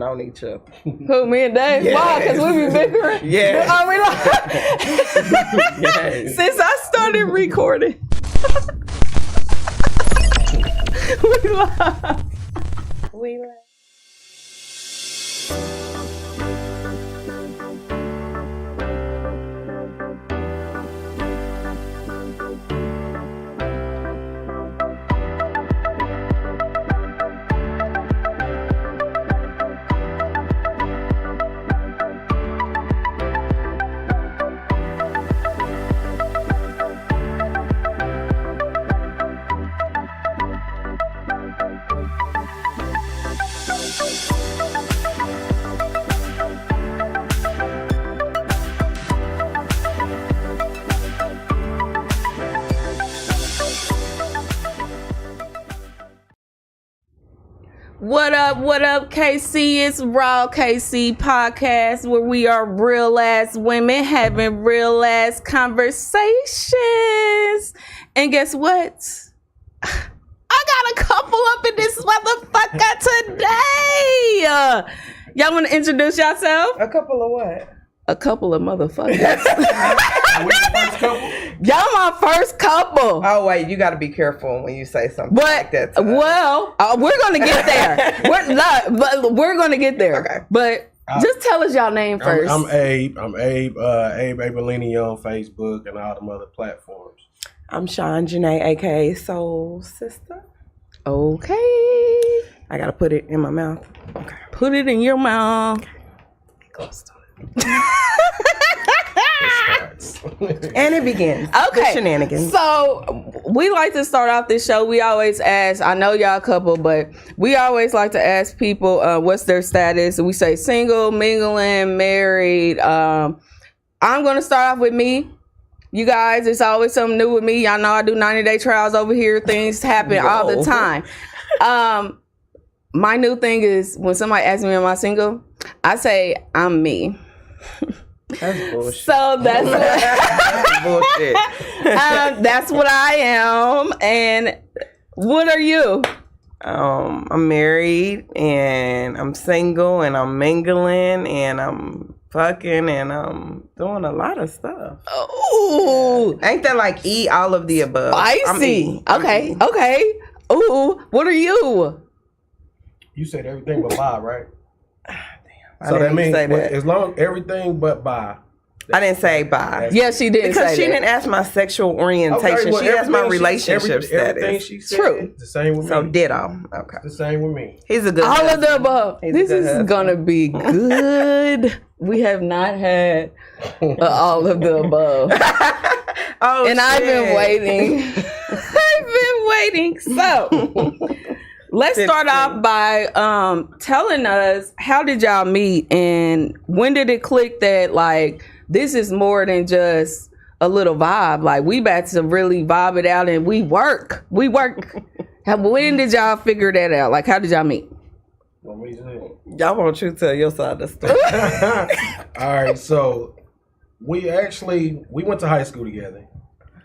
on each other. Who, me and Dave? Yes. Why? Because we be bickering? Yes. Are we like... Yes. Since I started recording. We live. We live. What up, KC? It's Raw KC Podcast, where we are real ass women having real ass conversations. And guess what? I got a couple up in this motherfucker today. Y'all want to introduce yourself? A couple of what? A couple of motherfuckers. We the first couple? Y'all my first couple. Oh, wait, you got to be careful when you say something like that. Well, we're going to get there. We're going to get there. Okay. But just tell us y'all name first. I'm Abe. I'm Abe. Abe Abellini on Facebook and all them other platforms. I'm Shaun Janee, a.k.a. Soul Sister. Okay. I got to put it in my mouth. Okay. Put it in your mouth. Close to it. And it begins. Okay. The shenanigans. So we like to start off this show. We always ask, I know y'all a couple, but we always like to ask people what's their status. We say single, mingling, married. I'm going to start off with me. You guys, it's always something new with me. Y'all know I do 90-day trials over here. Things happen all the time. My new thing is when somebody asks me, am I single? I say, I'm me. That's bullshit. So that's bullshit. that's what I am. And what are you? I'm married and I'm single and I'm mingling and I'm fucking and I'm doing a lot of stuff. Ooh, Ain't that like E, all of the above? spicy. Okay. Ooh, what are you? You said everything but bi, right? I So that didn't means say that. as long everything but bi. I didn't say bi. Yeah, she didn't Because say she that. didn't ask my sexual orientation. well, she asked my everything relationship everything status. she said, True. it's the same with So me. ditto. Okay. It's the same with me. He's a good All husband. of the above. He's a This good is husband. gonna be good. We have not had all of the above. Oh, And shit. I've been waiting. I've been waiting. So let's start off by telling us, how did y'all meet and when did it click that like this is more than just a little vibe? Like we about to really vibe it out and we work. When did y'all figure that out? Like how did y'all meet? Want me to say? Y'all want you to tell your side of the story. All right, so we went to high school together,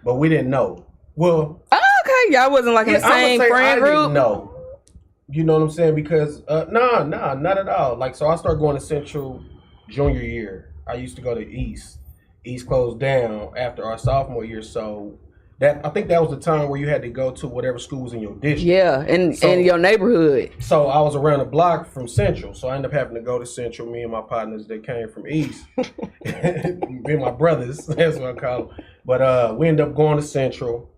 but we didn't know. Well, Oh, okay, y'all wasn't like in the same friend I group. didn't know. You know what I'm saying? Because no, not at all. Like, so I started going to Central junior year. I used to go to East. East closed down after our sophomore year, so I think that was the time where you had to go to whatever school was in your district. Yeah, in your neighborhood. So I was around the block from Central, so I ended up having to go to Central. Me and my partners that came from East, me and my brothers, that's what I call them. But we ended up going to Central.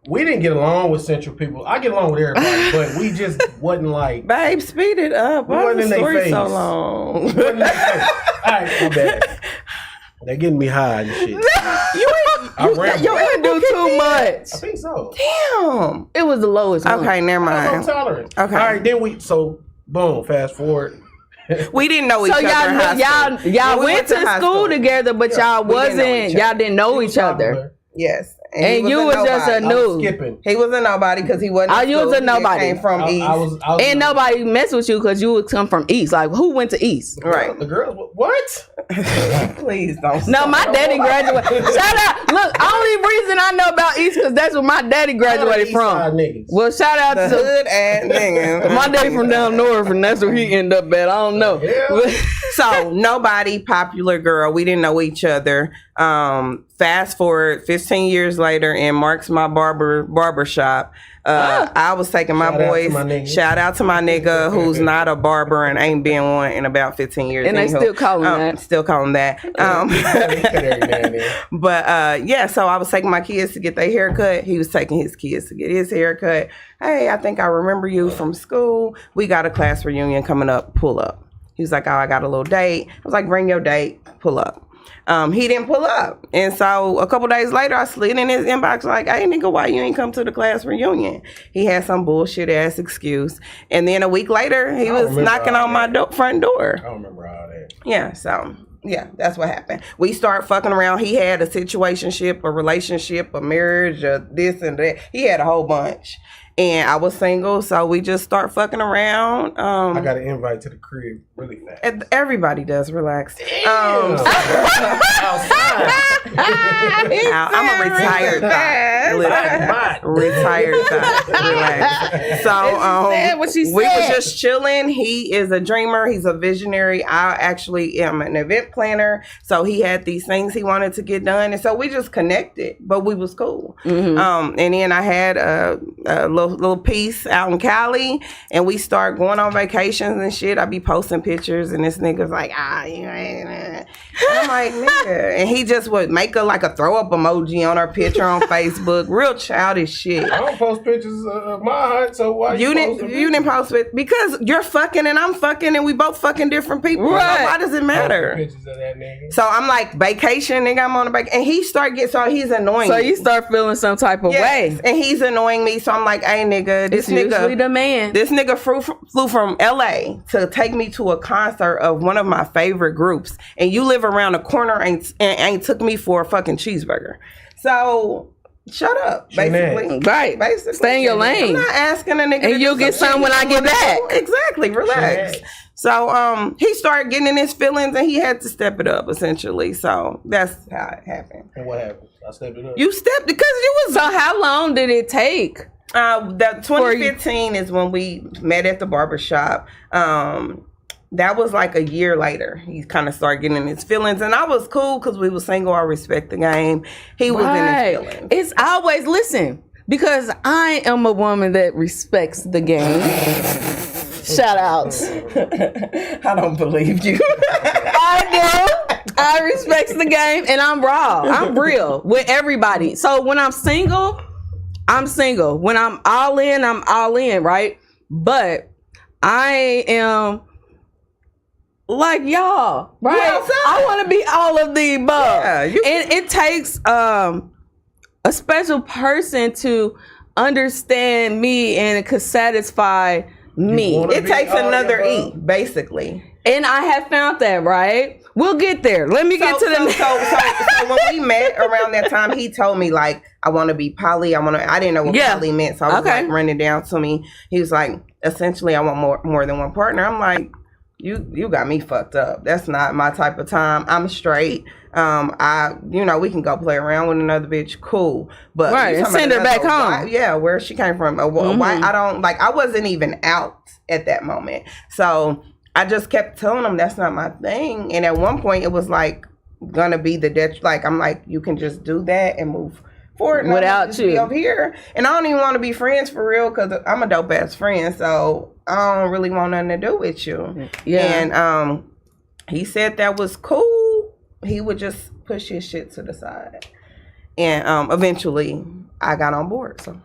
We didn't get along with Central people. I get along with everybody, but we just wasn't like. Babe, speed it up. We Why wasn't is in the their story face. so long? We wasn't in their face. All right, my bad. They're getting me high and shit. I ramble. You didn't do too much. I think so. Damn. It was the lowest one. Okay, never I mind. was on tolerance. Okay. All right, then boom, fast forward. We didn't know each So other in high y'all school. went to high school together, but y'all we didn't know wasn't. each Y'all other. didn't know She was each other. popular. Yes. And you was just a noob. Skipping. He was a nobody because he wasn't. You was a nobody. Came from East. I was and nobody messed with you because you would come from East. Like, who went to East? Right. The girls. What? Please don't. No, my daddy graduated. Shout out. Look, only reason I know about East because that's where my daddy graduated from. Well, shout out the to hood ass nigga. my daddy from down north, and that's where he ended up at. I don't know. Yeah. So nobody, popular girl. We didn't know each other. Fast forward 15 years later, in Mark's my barber shop. I was taking my boys. Shout out to my nigga who's not a barber and ain't been one in about 15 years. And they still call him that. Still call him that. But yeah, so I was taking my kids to get their haircut. He was taking his kids to get his haircut. Hey, I think I remember you from school. We got a class reunion coming up. Pull up. He was like, oh, I got a little date. I was like, bring your date. Pull up. He didn't pull up. And so a couple days later, I slid in his inbox like, hey, nigga, why you ain't come to the class reunion? He had some bullshit ass excuse. And then a week later, he was knocking on my front door. I don't remember all that. Yeah, so... yeah, that's what happened. We start fucking around. He had a situationship, a relationship, a marriage, a this and that. He had a whole bunch. And I was single, so we just start fucking around. I got an invite to the crib really fast. Everybody does. Relax. Outside. I'm a retired thought. Retired thought. Relax. So we was just chilling. He is a dreamer. He's a visionary. I actually am an event planner. So he had these things he wanted to get done. And so we just connected, but we was cool. Mm-hmm. And then I had a little piece out in Cali, and we start going on vacations and shit. I be posting pictures, and this nigga's like, you ain't. I'm like, nigga. And he just would make like a throw up emoji on our picture on Facebook. Real childish shit. I don't post pictures of my hunt, so why you didn't post it? Because you're fucking and I'm fucking and we both fucking different people. Right. So why does it matter? Pictures of that nigga. So I'm like, vacation, nigga, I'm on a vacation. And he started getting, so he's annoying So me. you start feeling some type of way. And he's annoying me. So I'm like, hey, nigga, this it's nigga. Usually the man. This nigga flew from LA to take me to a concert of one of my favorite groups. And you live around the corner and ain't took me for a fucking cheeseburger. So shut up, basically. Right. Basically. Stay in your lane. I'm not asking a nigga. And you'll get some when I get back. Exactly. Relax. So he started getting in his feelings and he had to step it up essentially. So that's how it happened. And what happened? I stepped it up. You stepped because you was. So how long did it take? That 2015 is when we met at the barbershop. That was like a year later. He kind of started getting in his feelings. And I was cool because we were single. I respect the game. He was in his feelings. It's always, listen, because I am a woman that respects the game. Shout outs. I don't believe you. I do. I respect the game and I'm raw. I'm real with everybody. So when I'm single, I'm single. When I'm all in, right? But I am... like y'all, right? I want to be all of the above. Yeah, and it takes a special person to understand me and could satisfy me. It takes another E, basically. And I have found that, right? We'll get there. Let me get to the... So when we met around that time, he told me, like, I want to be poly. I didn't know what poly meant, so I was like running down to me. He was like, essentially, I want more than one partner. I'm like, You got me fucked up. That's not my type of time. I'm straight. We can go play around with another bitch. Cool. But and send her back home. Where she came from. Why I wasn't even out at that moment. So I just kept telling him that's not my thing. And at one point it was like gonna be I'm like, you can just do that and move forward without you be over here. And I don't even want to be friends for real because I'm a dope ass friend. So I don't really want nothing to do with you. Yeah. And he said that was cool. He would just push his shit to the side. And eventually I got on board. So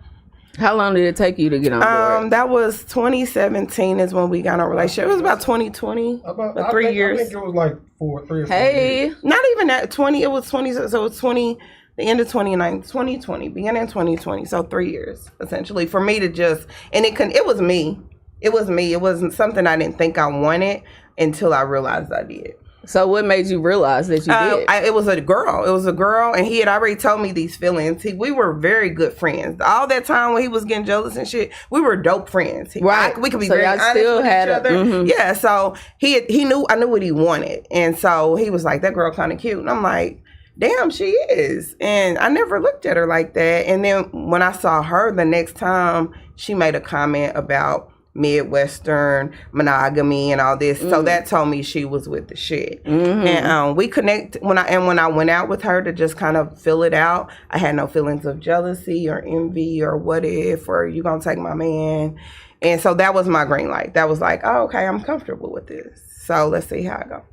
how long did it take you to get on board? That was 2017 is when we got on a relationship. It was about 2020. About 3 years. I think it was like 3 or 4 years. Not even that 20. It was 20. So it was 20. The end of 2020, beginning of 2020. So 3 years, essentially, for me to just, and it was me. It was me. It wasn't something I didn't think I wanted until I realized I did. So what made you realize that you did? It was a girl, and he had already told me these feelings. We were very good friends. All that time when he was getting jealous and shit, we were dope friends. Right. We could be so very honest still with had each other. Mm-hmm. Yeah, so I knew what he wanted. And so he was like, that girl kind of cute. And I'm like, damn, she is. And I never looked at her like that. And then when I saw her the next time, she made a comment about Midwestern monogamy and all this. So that told me she was with the shit. And we connect when I went out with her to just kind of fill it out. I had no feelings of jealousy or envy or what if, or you gonna take my man. And so that was my green light. That was like, oh, okay, I'm comfortable with this. So let's see how it go.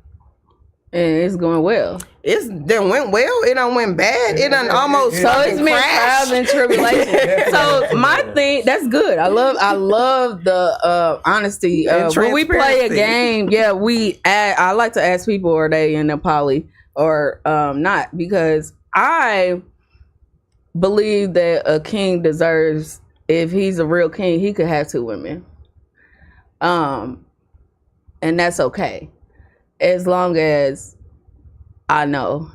And it's going well. It done went well. It done went bad. It done almost so it's been trials and tribulations. So my thing, that's good. I love the honesty. When we play a game, I like to ask people, are they in a poly or not? Because I believe that a king deserves, if he's a real king, he could have 2 women. And that's okay. As long as I know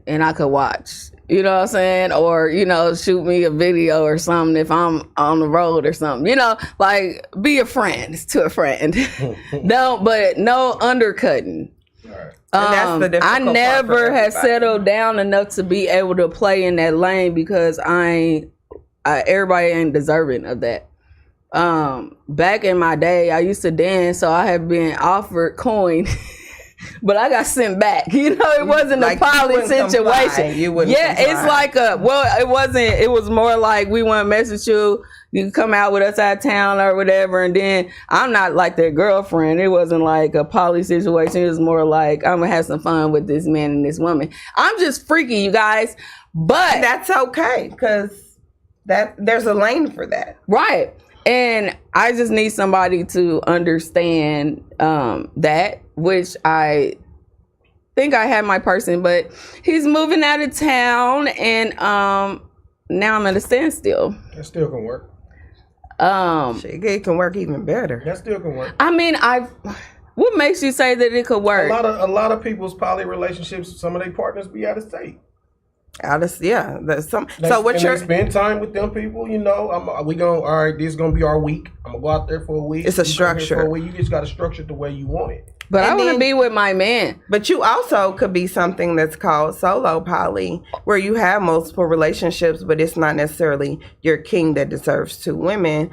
and I could watch, you know what I'm saying? Or, shoot me a video or something if I'm on the road or something, like be a friend to a friend. No undercutting. Right. That's the I never had settled down enough to be able to play in that lane because everybody ain't deserving of that. Back in my day, I used to dance, so I had been offered coin. But I got sent back. It wasn't like a poly situation. It's like it was more like we want to mess with you. You can come out with us out of town or whatever. And then I'm not like their girlfriend. It wasn't like a poly situation. It was more like I'm going to have some fun with this man and this woman. I'm just freaky, you guys. But that's okay because there's a lane for that. Right. And I just need somebody to understand that, which I think I had my person, but he's moving out of town, and now I'm at a standstill. That still can work. It can work even better. That still can work. I mean, what makes you say that it could work? A lot of people's poly relationships, some of their partners be out of state. So what you're spend time with them people, all right, this is gonna be our week. I'm gonna go out there for a week. It's a structure. For a week. You just gotta structure it the way you want it. But I want to be with my man. But you also could be something that's called solo poly, where you have multiple relationships, but it's not necessarily your king that deserves 2 women.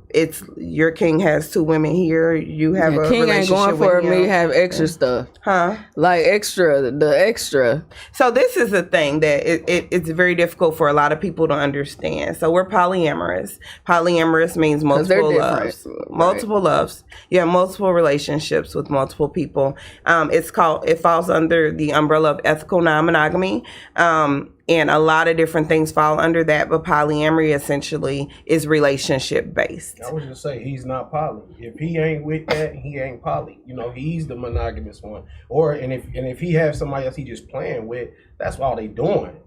It's your king has 2 women here. You have a king relationship ain't going with for him. me to have extra stuff. Huh? Like the extra. So this is the thing that it's very difficult for a lot of people to understand. So we're polyamorous. Polyamorous means multiple loves. Right. Multiple loves. You have multiple relationships with multiple people. It falls under the umbrella of ethical non-monogamy. And a lot of different things fall under that, but polyamory essentially is relationship based. I was just say he's not poly. If he ain't with that, he ain't poly. He's the monogamous one. And if he has somebody else he just playing with, that's all they doing.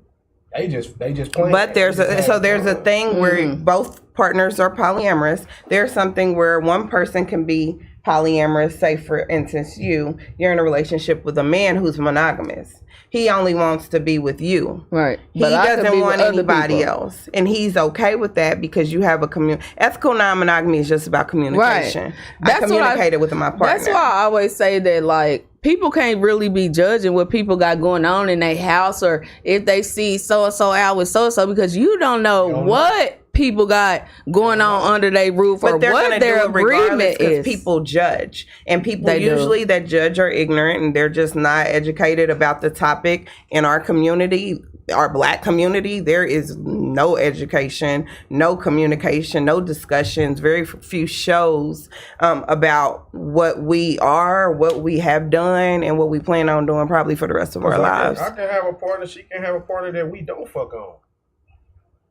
They just playing. But there's a thing where both partners are polyamorous. There's something where one person can be polyamorous. Say for instance, you're in a relationship with a man who's monogamous. He only wants to be with you. Right. He doesn't want anybody else. And he's okay with that because you have a ethical non-monogamy is just about communication. Right. I communicated with my partner. That's why I always say that, like, people can't really be judging what people got going on in their house, or if they see so-and-so out with so-and-so, because you don't know what people got going on under their roof, or what their agreement is. People judge, and people that judge are ignorant, and they're just not educated about the topic. In our community, our Black community, there is no education, no communication, no discussions, very few shows about what we are, what we have done, and what we plan on doing probably for the rest of our lives. I can have a partner, she can have a partner that we don't fuck on.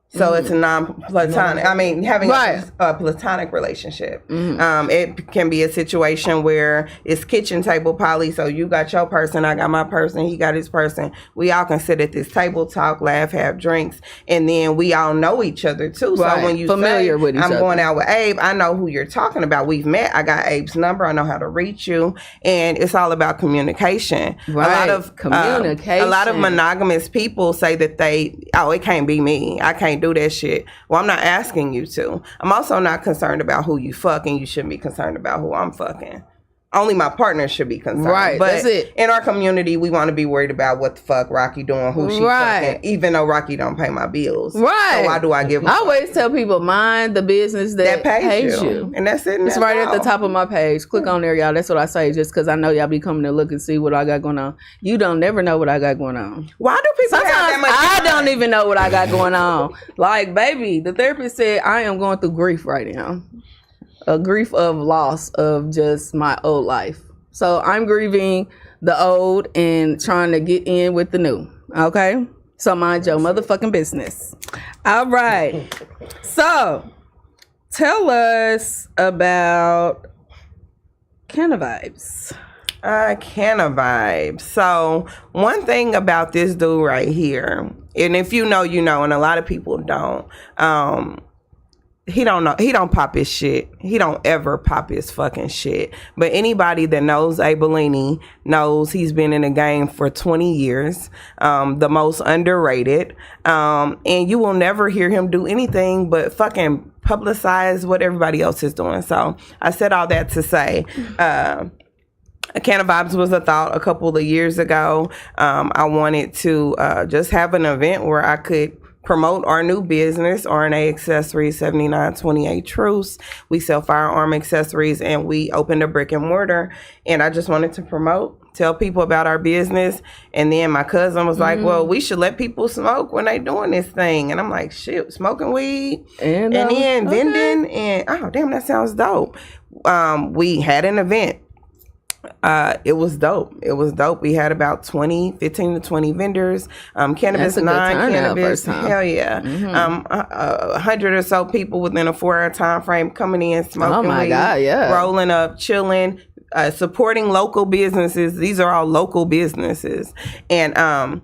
So it's a non-platonic. I mean, having a platonic relationship. It can be a situation where it's kitchen table poly. So you got your person, I got my person, he got his person. We all can sit at this table, talk, laugh, have drinks, and then we all know each other too. So when you familiar with each other, I'm going out with Abe, I know who you're talking about. We've met. I got Abe's number. I know how to reach you, and it's all about communication. Right. A lot of communication. A lot of monogamous people say that it can't be me. I can't do that shit. Well, I'm not asking you to. I'm also not concerned about who you fucking. You shouldn't be concerned about who I'm fucking. Only my partner should be concerned. Right, but that's it. In our community, we want to be worried about what the fuck Rocky doing, who she fucking, even though Rocky don't pay my bills. Right. So why do I give a I always tell people, mind the business that pays you. And that's it. It's right at the top of my page. Click on there, y'all. That's what I say, just because I know y'all be coming to look and see what I got going on. You don't never know what I got going on. Why do people have that much I don't even know what I got going on. Like, baby, the therapist said I am going through grief right now. A grief of loss of just my old life. So I'm grieving the old and trying to get in with the new. Okay? So mind your motherfucking business. All right. So tell us about Canna Vibes. Canna Vibes. So one thing about this dude right here, and if you know, you know, and a lot of people don't, he don't know. He don't pop his shit. He don't ever pop his fucking shit. But anybody that knows Abe knows he's been in the game for 20 years, the most underrated. And you will never hear him do anything but fucking publicize what everybody else is doing. So I said all that to say, Canna Vibes was a thought a couple of years ago. I wanted to just have an event where I could promote our new business, RNA Accessories, 7928 Truce. We sell firearm accessories, and we opened a brick and mortar. And I just wanted to tell people about our business. And then my cousin was like, well, we should let people smoke when they doing this thing. And I'm like, shit, smoking weed and then vending. And oh, damn, that sounds dope. We had an event. It was dope. We had about 15 to 20 vendors, cannabis, non-cannabis, hell yeah. 100 or so people within a 4-hour time frame coming in, smoking weed, rolling up, chilling, supporting local businesses. These are all local businesses. And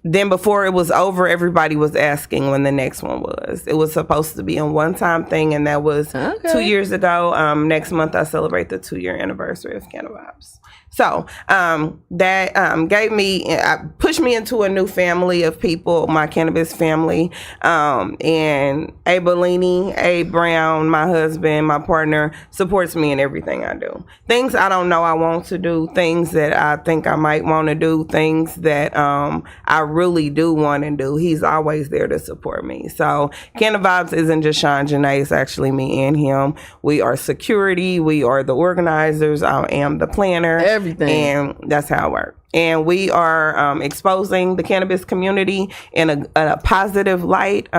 then before it was over, everybody was asking when the next one was. It was supposed to be a one-time thing, and that was 2 years ago. Next month, I celebrate the 2-year anniversary of Canna Vibes. So that pushed me into a new family of people, my cannabis family. And Abe Brown, my husband, my partner, supports me in everything I do. Things I don't know I want to do, things that I think I might want to do, things that I really do want to do. He's always there to support me. So Canna Vibes isn't just Shaun Janee, it's actually me and him. We are security, we are the organizers, I am the planner. Everything. And that's how it works. And we are exposing the cannabis community in a positive light,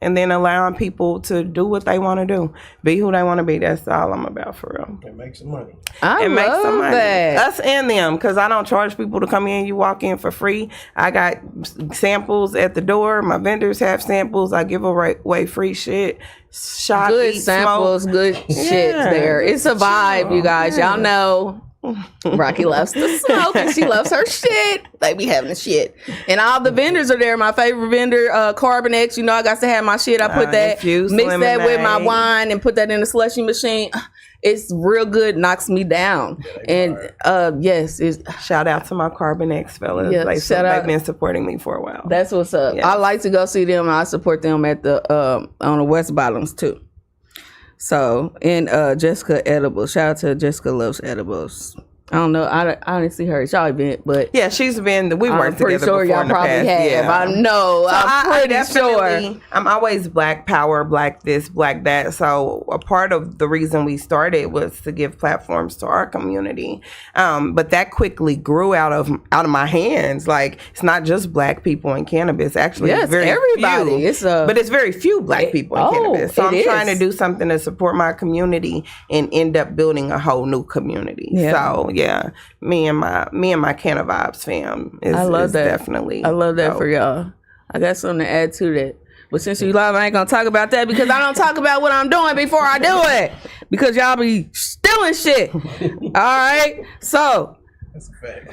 and then allowing people to do what they want to do, be who they want to be. That's all I'm about, for real. And make some money. I love that. Us and them, because I don't charge people to come in. You walk in for free. I got samples at the door. My vendors have samples. I give away free shit. Shop, good eat, samples, smoke. good shit there. It's a vibe, you guys. Y'all know. Rocky loves to smoke and she loves her shit. They be having the shit. And all the vendors are there. My favorite vendor, Carbon X. You know, I got to have my shit. I put that, mix that with my wine and put that in the slushy machine. It's real good, knocks me down. And yes, shout out to my Carbon X fellas. Yeah, they've been supporting me for a while. That's what's up. Yes. I like to go see them. I support them at the on the West Bottoms too. So, and Jessica Edibles. Shout out to Jessica Loves Edibles. I don't know. I didn't see her at y'all event, but yeah, she's been. We worked together sure before y'all in the probably past. have. Yeah. I know. So I'm pretty sure. I'm always Black Power, Black this, Black that. So a part of the reason we started was to give platforms to our community. But that quickly grew out of my hands. Like, it's not just Black people in cannabis. Actually, yes, it's very everybody. few. But it's very few Black people in cannabis. So I'm trying to do something to support my community and end up building a whole new community. Yeah. So yeah, me and my Canna Vibes fam is definitely. I love that for y'all. I got something to add to that. But since you love, I ain't gonna talk about that because I don't talk about what I'm doing before I do it. Because y'all be stealing shit. All right. So That's a fact.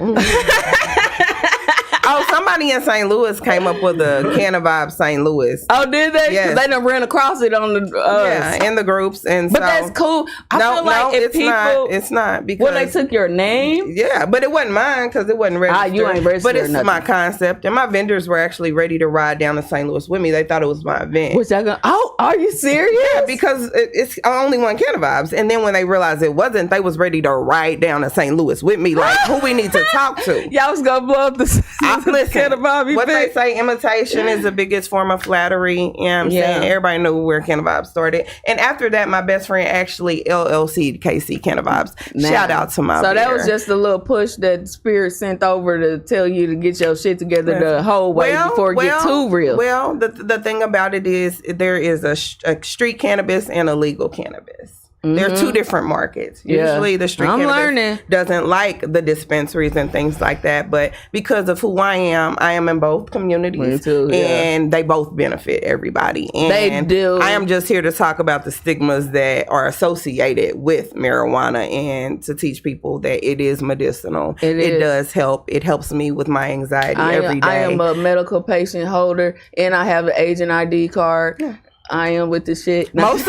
Oh, somebody in St. Louis came up with a Canna Vibe St. Louis. Oh, did they? Yes. They done ran across it on the in the groups, and but so, that's cool. I feel like if it's people, not. It's not because well, they took your name. Yeah, but it wasn't mine because it wasn't registered. You ain't registered. But it's nothing. my concept, and my vendors were actually ready to ride down to St. Louis with me. They thought it was my event. Which I go, oh, are you serious? Yeah, because it's only one Canna Vibes, and then when they realized it wasn't, they was ready to ride down to St. Louis with me. Like, who we need to talk to? Y'all was gonna blow up the Canna Vibe. What they say, imitation is the biggest form of flattery. You know what I'm saying? Everybody knew where Canna Vibes started. And after that, my best friend actually LLC'd KC Canna Vibes. Shout out to my So that beer. was just a little push that Spirit sent over to tell you to get your shit together the whole way before it get too real. Well, the thing about it is there is a street cannabis and a legal cannabis. They're two different markets. Usually the street cannabis doesn't like the dispensaries and things like that. But because of who I am in both communities. Me too, and they both benefit everybody. And they do. I am just here to talk about the stigmas that are associated with marijuana and to teach people that it is medicinal. It does help. It helps me with my anxiety every day. I am a medical patient holder and I have an agent ID card. Yeah. I am with the shit. Most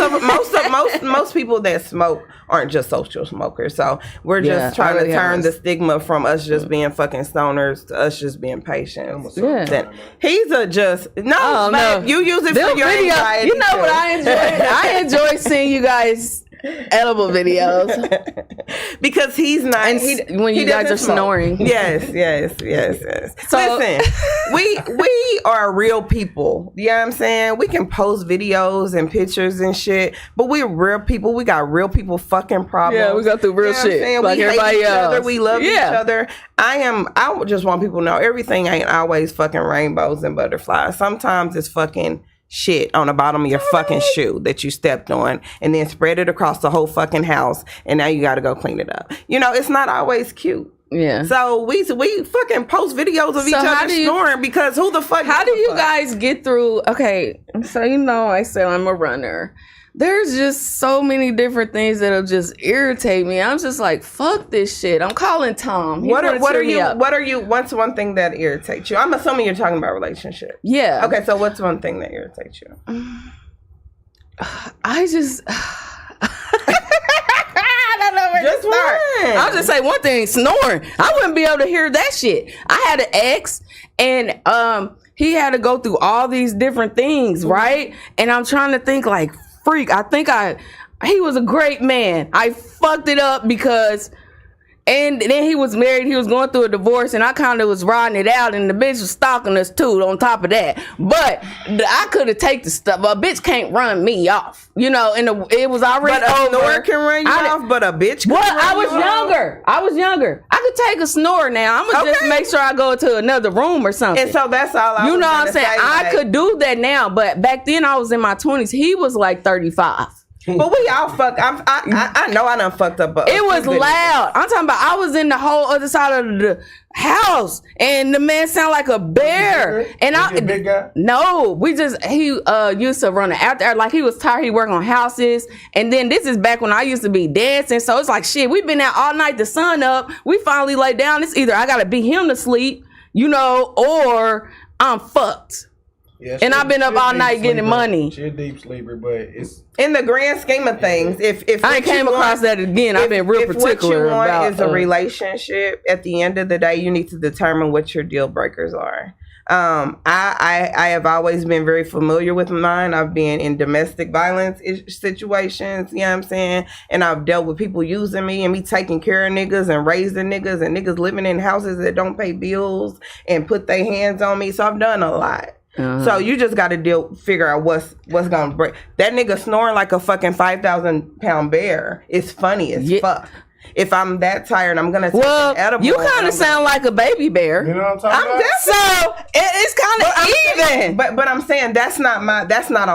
people that smoke aren't just social smokers. So we're just trying to turn the stigma from us just being fucking stoners to us just being patients. Yeah. He's a just no. You use it for your anxiety. You know what I enjoy? I enjoy seeing you guys edible videos because he's not when you guys are snoring. Yes. So listen, we are real people. You know what I'm saying? We can post videos and pictures and shit, but we're real people. We got real people fucking problems. Yeah, we go through real shit. Like we everybody hate each else. other. We love each other. I just want people to know everything ain't always fucking rainbows and butterflies. Sometimes it's fucking shit on the bottom of your fucking shoe that you stepped on and then spread it across the whole fucking house and now you got to go clean it up. You know, it's not always cute. Yeah. So we fucking post videos of each other snoring because who the fuck? How do you guys get through? Okay, so I say I'm a runner. There's just so many different things that'll just irritate me. I'm just like, fuck this shit. I'm calling Tom. What's one thing that irritates you? I'm assuming you're talking about relationships. Yeah. Okay, so what's one thing that irritates you? I just I don't know where to start. I'll just say one thing, snoring. I wouldn't be able to hear that shit. I had an ex and he had to go through all these different things, right? And I'm trying to think like, freak. He was a great man. I fucked it up because, and then he was married. He was going through a divorce, and I kind of was riding it out, and the bitch was stalking us too. On top of that, but I could have taken the stuff. A bitch can't run me off, you know. And it was already over. A snore can run you off, but a bitch. I was younger. I could take a snore now. I'm gonna just make sure I go to another room or something. And so that's all. You know what I'm saying? I could do that now, but back then I was in my 20s. He was like 35. But we all fucked. I know I done fucked up. It was loud. I'm talking about I was in the whole other side of the house, and the man sounded like a bear. And a big guy? No, he used to run after. Like he was tired. He worked on houses, and then this is back when I used to be dancing. So it's like shit. We've been out all night. The sun up. We finally lay down. It's either I gotta beat him to sleep, you know, or I'm fucked. Yeah, and I've been up all night getting money. She's a deep sleeper, but it's in the grand scheme of things. If I came across that again, I've been real particular about. What you want is a relationship. At the end of the day, you need to determine what your deal breakers are. I have always been very familiar with mine. I've been in domestic violence situations, you know what I'm saying? And I've dealt with people using me and me taking care of niggas and raising niggas and niggas living in houses that don't pay bills and put their hands on me. So I've done a lot. Uh-huh. So you just got to figure out what's gonna break. That nigga snoring like a fucking 5,000-pound bear. It's funny as fuck. If I'm that tired, I'm gonna take an edible. You kind of sound like a baby bear. You know what I'm talking about? So it's kind of even. But I'm saying that's not on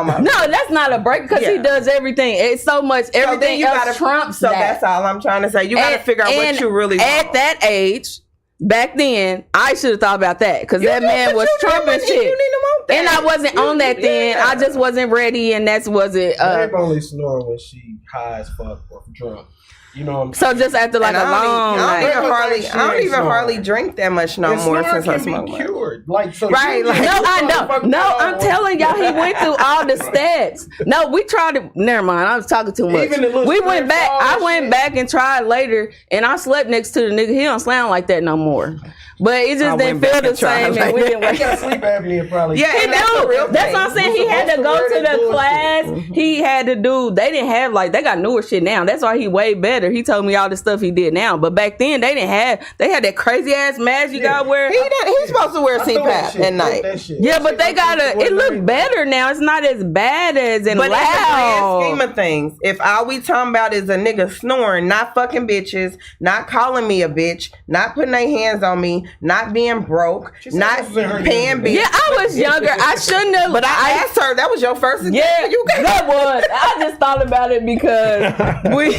my. No, that's not a break because he does everything. It's so much everything else trumps that. So that's all I'm trying to say. You got to figure out what you really want. At that age, back then, I should have thought about that because that man was trumping shit. You didn't want that. And I wasn't on that then. I just wasn't ready, and that's wasn't. Babe only snoring when she high as fuck or drunk. You know what I'm saying? So just after like a long night. I don't even hardly drink that much no more since I smoke. Cured. Like, so right. Like, No, I'm telling y'all, he went through all the stats. No, we tried to. Never mind. I was talking too much. We went back. I went back and tried later, and I slept next to the nigga. He don't sound like that no more. But it just didn't feel the same, and we didn't wake up. Sleep apnea probably. Yeah, he do. That's what I'm saying. He had to go to the class. He had to do. They didn't have like they got newer shit now. That's why he way better. He told me all the stuff he did now. But back then they didn't have. They had that crazy ass mask you got wear. He's supposed to wear CPAP at night. Yeah, but they gotta. It look better now. It's not as bad as and but loud. in the grand scheme of things, if all we talking about is a nigga snoring, not fucking bitches, not calling me a bitch, not putting their hands on me, not being broke, not paying bills. Yeah, I was younger. I shouldn't have. But I asked her. That was your first example. Yeah, that was. I just thought about it because we.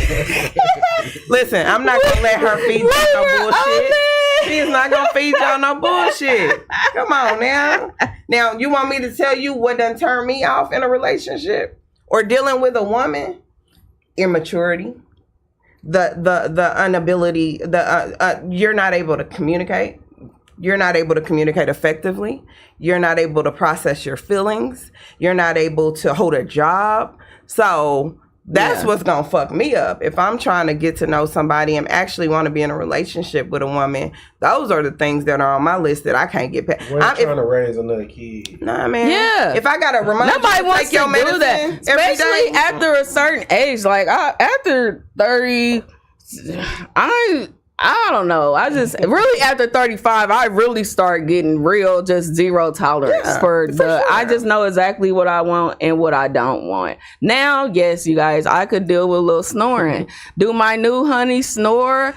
Listen, I'm not gonna let her feed y'all no bullshit. She's not gonna feed y'all no bullshit. Come on now. Now you want me to tell you what done turned me off in a relationship or dealing with a woman? Immaturity. The inability. You're not able to communicate. You're not able to communicate effectively. You're not able to process your feelings. You're not able to hold a job. So that's what's going to fuck me up. If I'm trying to get to know somebody and actually want to be in a relationship with a woman, those are the things that are on my list that I can't get past. We're trying to raise another kid. Nah, man. Yeah. If I got to remind nobody you to wants take your to medicine do that. every Especially day. after a certain age. Like, after 30, I don't know. I just really after 35, I really start getting real, just zero tolerance for sure. I just know exactly what I want and what I don't want. Now, yes, you guys, I could deal with a little snoring. Do my new honey snore?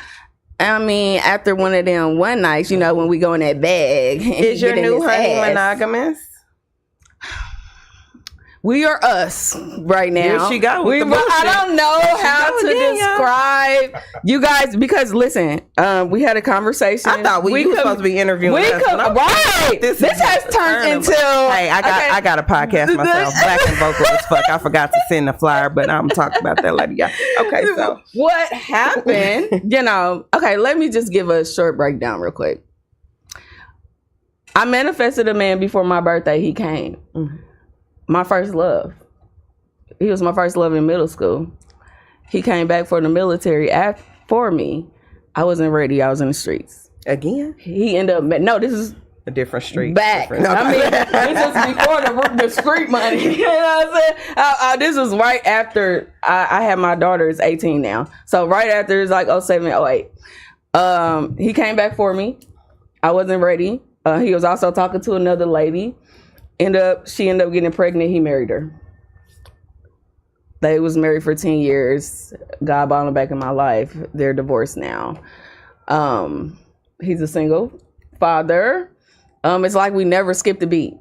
I mean, after one of them one nights, you know, when we go in that bag. Is your new honey monogamous? We are us right now. Here she go. I don't know how to describe you guys because listen, we had a conversation. I thought we were supposed to be interviewing us. Right. This has turned into. Hey, I got a podcast myself. Black and vocal as fuck. I forgot to send the flyer, but I'm talking about that later. Yeah. Okay. So what happened? You know. Okay. Let me just give a short breakdown real quick. I manifested a man before my birthday. He came. Mm-hmm. My first love. He was my first love in middle school. He came back for the military for me. I wasn't ready. I was in the streets. Again? He ended up... No, this is... A different street. Back. Different. I mean, this is before the street money. You know what I'm saying? This was right after I had my daughter. Is 18 now. So right after, it's like 07, 08. He came back for me. I wasn't ready. He was also talking to another lady. She ended up getting pregnant. He married her. They was married for 10 years. God brought him back in my life. They're divorced now. He's a single father. It's like we never skipped a beat.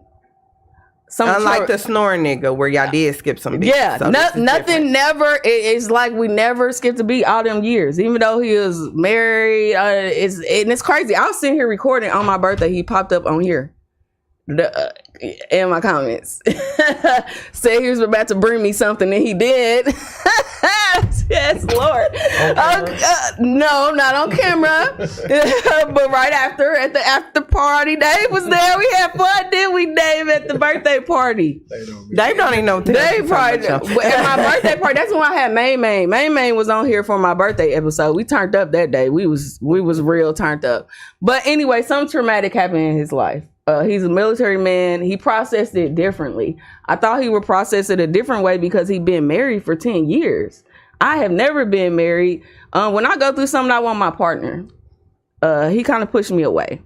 Unlike the snoring nigga where y'all did skip some beats. Yeah, so nothing never. It's like we never skipped a beat all them years. Even though he was married, it's crazy. I was sitting here recording on my birthday. He popped up on here. In my comments said he was about to bring me something and he did. Yes, Lord. No, not on camera. But right after at the after party, Dave was there. We had fun, didn't we, Dave, at the birthday party? Dave don't even know. Dave probably at my birthday party. That's when I had May. May was on here for my birthday episode. We turned up that day. We was real turned up. But anyway, something traumatic happened in his life. He's a military man. He processed it differently. I thought he would process it a different way because he'd been married for 10 years. I have never been married. When I go through something, I want my partner. He kind of pushed me away.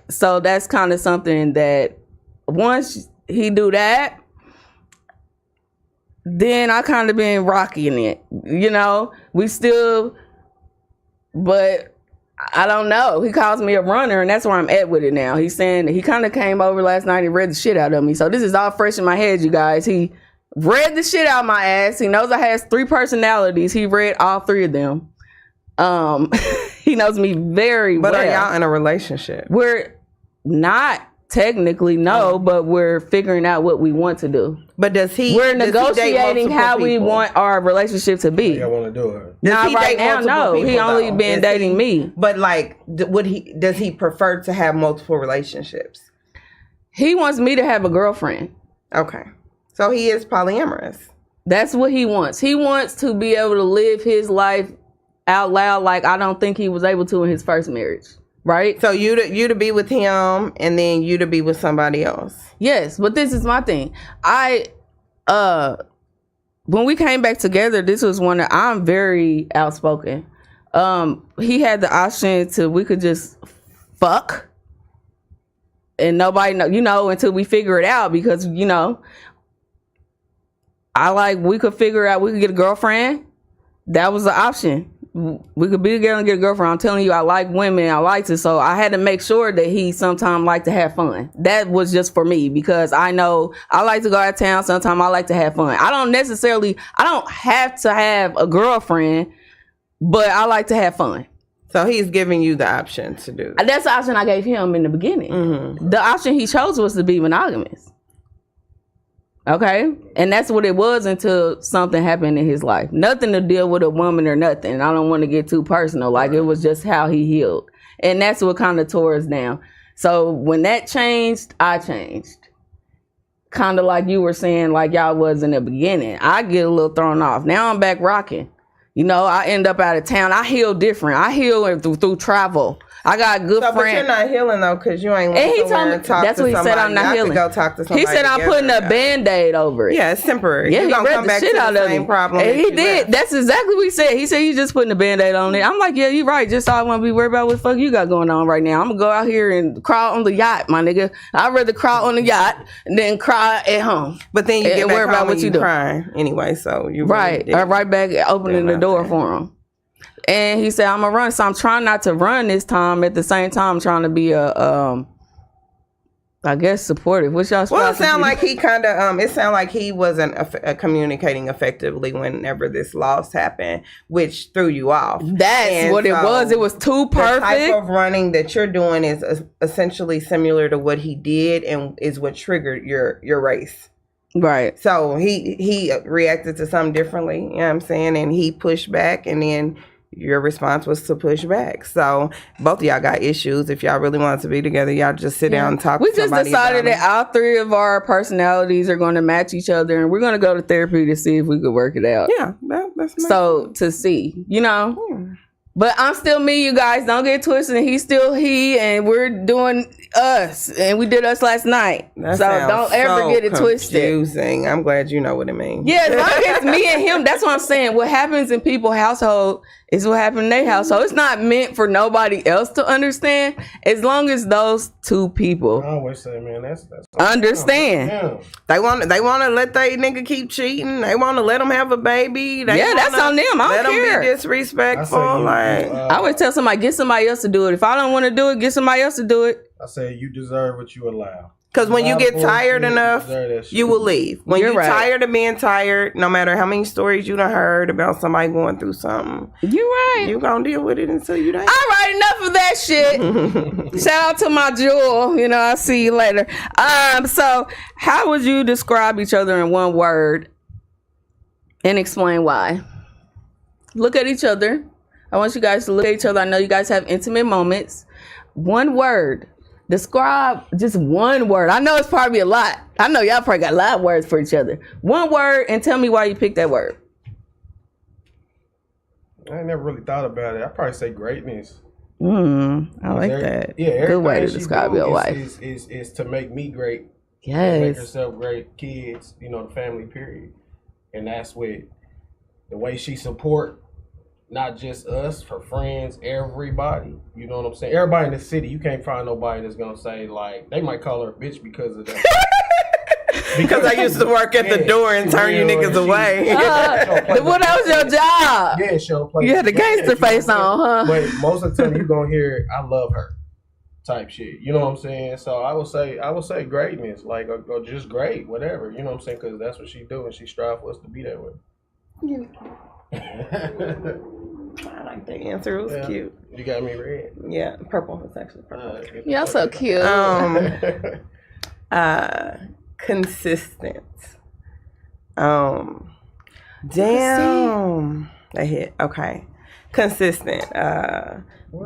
So that's kind of something that once he do that, then I kind of been rocking it. You know, but I don't know. He calls me a runner, and that's where I'm at with it now. He's saying he kind of came over last night and read the shit out of me. So this is all fresh in my head, you guys. He read the shit out of my ass. He knows I have 3 personalities. He read all 3 of them. He knows me very well. But are y'all in a relationship? We're not technically, no, but we're figuring out what we want to do. But we're negotiating how we want our relationship to be. I want to do it. Not right now, no. He only been dating me. But like, does he prefer to have multiple relationships? He wants me to have a girlfriend. Okay. So he is polyamorous. That's what he wants. He wants to be able to live his life out loud like I don't think he was able to in his first marriage. Right? So you to be with him and then you to be with somebody else. Yes, but this is my thing. When we came back together, this was one that I'm very outspoken. He had the option to we could just fuck and nobody know, until we figure it out because, we could figure out we could get a girlfriend. That was the option. We could be together and get a girlfriend. I'm telling you, I like women. I liked it. So I had to make sure that he sometimes liked to have fun. That was just for me because I know I like to go out of town. Sometimes I like to have fun. I don't have to have a girlfriend, but I like to have fun. So he's giving you the option to do that. That's the option I gave him in the beginning. Mm-hmm. The option he chose was to be monogamous. Okay? And that's what it was until something happened in his life. Nothing to deal with a woman or nothing. I don't want to get too personal. Like, it was just how he healed. And that's what kind of tore us down. So when that changed, I changed. Kind of like you were saying, like y'all was in the beginning. I get a little thrown off. Now I'm back rocking. I end up out of town. I heal different. I heal through travel. I got a good friend. But you're not healing though, because you ain't. And he told me that's what he said. I'm not healing. Go talk to somebody. He said I'm putting a Band-Aid over it. Yeah, it's temporary. Yeah, you're gonna come back to the same problem. And he did. That's exactly what he said. He said you just putting a Band-Aid on it. I'm like, yeah, you're right. Just all I want to be worried about what the fuck you got going on right now. I'm gonna go out here and crawl on the yacht, my nigga. I'd rather crawl on the yacht than cry at home. But then you get back home and you crying anyway. So you right, right back opening the door for him. And he said, I'm going to run. So I'm trying not to run this time. At the same time, I'm trying to be I guess supportive. What's y'all? Well, it sound like he kind of it sound like he wasn't communicating effectively whenever this loss happened, which threw you off. That's what it was. It was too perfect. The type of running that you're doing is essentially similar to what he did, and is what triggered your race. Right. So he reacted to something differently. You know what I'm saying? And he pushed back, and then your response was to push back. So both of y'all got issues. If y'all really wanted to be together, y'all just sit down and talk to somebody. We just decided that all three of our personalities are going to match each other, and we're going to go to therapy to see if we could work it out. Yeah, that's nice. So to see, But I'm still me, you guys. Don't get twisted. He's still he, and we're doing us. And we did us last night. That so don't ever get it confusing. Twisted. I'm glad you know what it means. Yeah, as long as it's me and him, that's what I'm saying. What happens in people's household is what happened in their household. It's not meant for nobody else to understand. As long as those two people I always say, man, that's understand. Yeah. They want to let they nigga keep cheating. They want to let them have a baby. That's on them. I don't care. Let them be disrespectful. I would tell somebody, get somebody else to do it. If I don't want to do it, get somebody else to do it. I say you deserve what you allow. Because when you get tired enough, you will leave. When you're tired of being tired, no matter how many stories you done heard about somebody going through something, you're right. You're going to deal with it until you die. All right, enough of that shit. Shout out to my jewel. I'll see you later. So how would you describe each other in one word and explain why? Look at each other. I want you guys to look at each other. I know you guys have intimate moments. One word. Describe just one word. I know it's probably a lot. I know y'all probably got a lot of words for each other. One word, and tell me why you picked that word. I never really thought about it. I'd probably say greatness. I like that. Yeah, good way to describe your wife. Is to make me great. Yes. Make herself great. Kids, the family, period. And that's with the way she support not just us, her friends, everybody. You know what I'm saying? Everybody in the city, you can't find nobody that's gonna say, like, they might call her a bitch because of that. Because I used to work at the door and turn you niggas away. What else your job? Yeah, she'll play. You had the gangster face on, huh? But most of the time you're gonna hear, I love her type shit. You know what I'm saying? So I would say greatness, like, or just great, whatever. You know what I'm saying? Because that's what she do, and she strive for us to be that way. I like the answer. It was cute. You got me red. Yeah, purple. It's actually purple. Y'all so cute. Consistent. Damn. That hit. Okay. Consistent.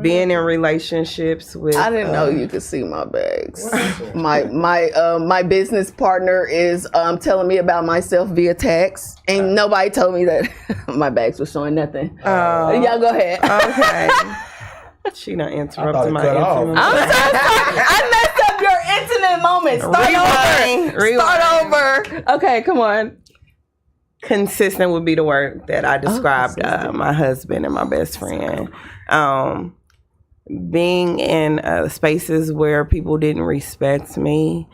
Being in relationships with. I didn't know you could see my bags. My business partner is telling me about myself via text. Ain't nobody told me that my bags was showing nothing. Y'all go ahead. Okay. She done interrupted my intimate moment. I'm so sorry. I messed up your intimate moment. Start over. Okay, come on. Consistent would be the word that I described my husband and my best friend. Being in spaces where people didn't respect me,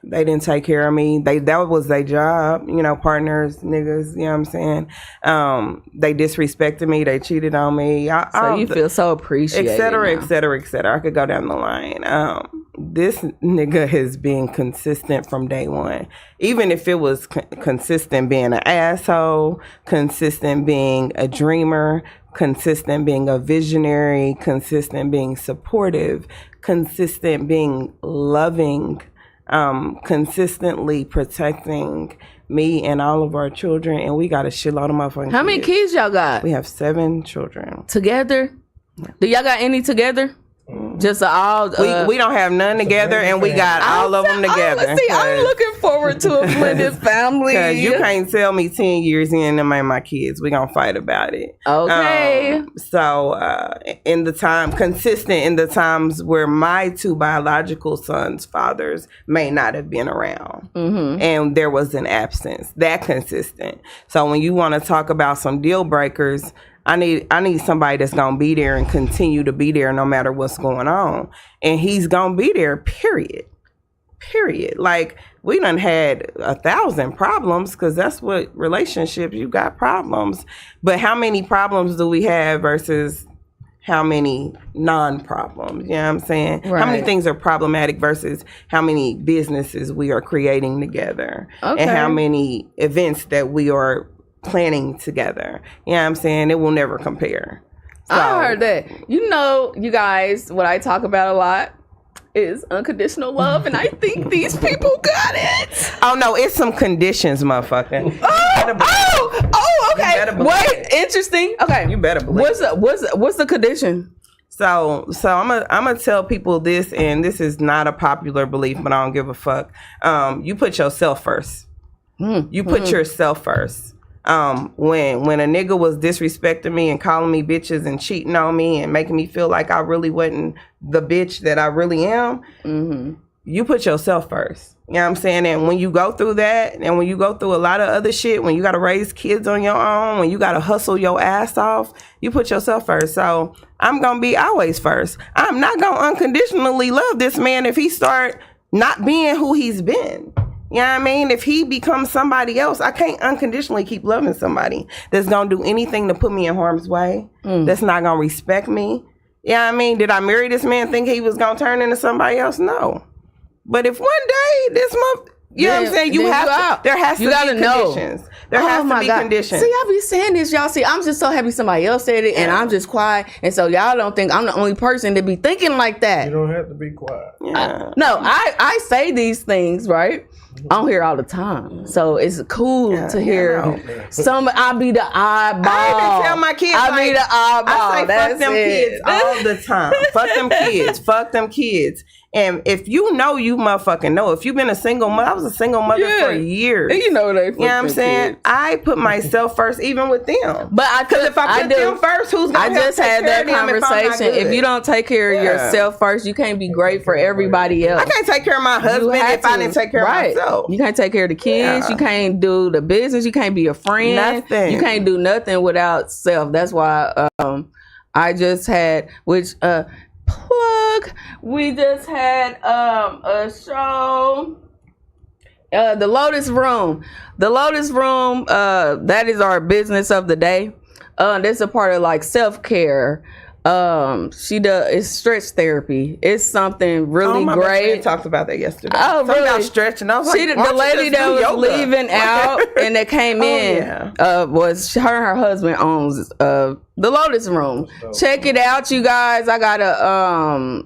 they didn't take care of me. That was their job, partners, niggas. You know what I'm saying? They disrespected me. They cheated on me. So you feel so appreciated, et cetera, et cetera, et cetera. I could go down the line. This nigga has been consistent from day one. Even if it was consistent being an asshole, consistent being a dreamer, consistent being a visionary, consistent being supportive, consistent being loving, consistently protecting me and all of our children. And we got a shitload of motherfucking How many kids y'all got? We have 7 children. Together? Yeah. Do y'all got any together? Just all we don't have none together, and we got all of them together. See, I'm looking forward to a blended family. Because you can't tell me 10 years in them ain't my kids. We gonna fight about it. Okay. In the time, consistent in the times where my 2 biological sons' fathers may not have been around, and there was an absence. That consistent. So when you want to talk about some deal breakers, I need somebody that's gonna be there and continue to be there no matter what's going on. And he's gonna be there, period. Like, we done had 1,000 problems, because that's what relationships, you got problems. But how many problems do we have versus how many non-problems? You know what I'm saying? Right. How many things are problematic versus how many businesses we are creating together? Okay. And how many events that we are planning together. You know what I'm saying? It will never compare. So, I heard that. You guys, what I talk about a lot is unconditional love, and I think these people got it. Oh no, it's some conditions, motherfucker. Okay. Wait, interesting. Okay, you better believe. What's the condition? So I'm gonna tell people this, and this is not a popular belief, but I don't give a fuck. You put yourself first. You put yourself first. When a nigga was disrespecting me and calling me bitches and cheating on me and making me feel like I really wasn't the bitch that I really am, you put yourself first. You know what I'm saying? And when you go through that, and when you go through a lot of other shit, when you got to raise kids on your own, when you got to hustle your ass off, you put yourself first. So I'm going to be always first. I'm not going to unconditionally love this man if he start not being who he's been. You know what I mean? If he becomes somebody else, I can't unconditionally keep loving somebody that's going to do anything to put me in harm's way, that's not going to respect me. You know what I mean? Did I marry this man thinking he was going to turn into somebody else? No. But if one day this month, you know what I'm saying? There has to be conditions. There has to be conditions. See, I be saying this, y'all. See, I'm just so happy somebody else said it, and I'm just quiet. And so y'all don't think I'm the only person to be thinking like that. You don't have to be quiet. Yeah. I say these things, right? I don't hear all the time. So it's cool to hear I be the oddball. I even tell my kids, I be the oddball. I say fuck them kids all the time. Fuck them kids. Fuck them kids. And if you know, you motherfucking know. If you've been a single mother, I was a single mother for years. And you know they. You know what I'm saying? Kids. I put myself first, even with them. But if I put them first, who's gonna? I just had that conversation. If you don't take care of yourself first, you can't be great for everybody else. I can't take care of my husband if I didn't take care of myself. You can't take care of the kids. You can't do the business. You can't be a friend. Nothing. You can't do nothing without self. That's why I just had plug. We just had a show. The Lotus Room. The Lotus Room, that is our business of the day. This is a part of like self-care. She does, it's stretch therapy. It's something really my great. best friend talked about that yesterday. Oh, Something really? about stretching. I was She, like, the lady that was leaving out and that came in was her and her husband owns the Lotus Room. Check it out, you guys. I gotta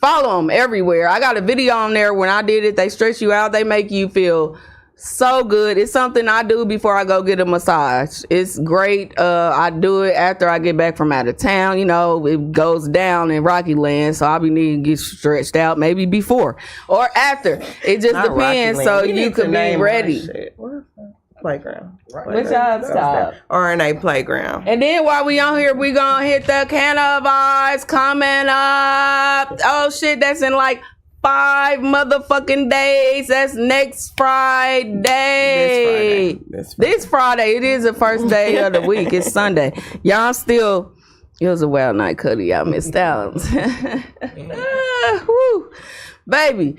follow them everywhere. I got a video on there when I did it. They stretch you out. They make you feel so good. It's something I do before I go get a massage. It's great. I do it after I get back from out of town. You know, it goes down in Rocky Land, so I'll be needing to get stretched out maybe before or after. It just depends, so you can be ready. Playground. Which y'all stop? RNA Playground. And then while we on here, we gonna hit the can of vibes coming up. Oh shit, that's in like 5 motherfucking days. That's next Friday. This Friday. It is the first day of the week. It's Sunday. Y'all still, it was a wild night, Cuddy. Y'all missed out. Woo. Baby.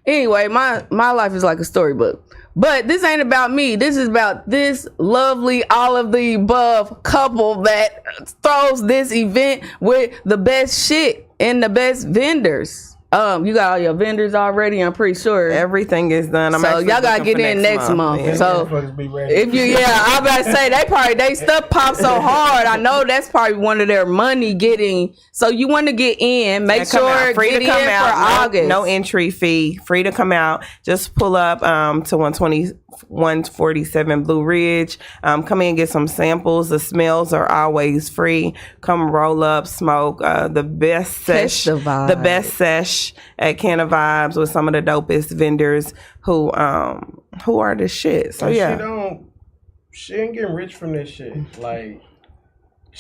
Anyway, my life is like a storybook. But this ain't about me. This is about this lovely, all of the above couple that throws this event with the best shit and the best vendors. You got all your vendors already, I'm pretty sure. Everything is done. So y'all gotta get in next month. Yeah. So if you, I'm about to say they stuff pops so hard. I know that's probably one of their money getting. So you want to get in, make sure free get to come in out. for August. No entry fee, free to come out. Just pull up to 147 Blue Ridge. Come in and get some samples. The smells are always free. Come roll up, smoke. The best sesh at Can of Vibes with some of the dopest vendors who are the shit. So she ain't getting rich from this shit. Like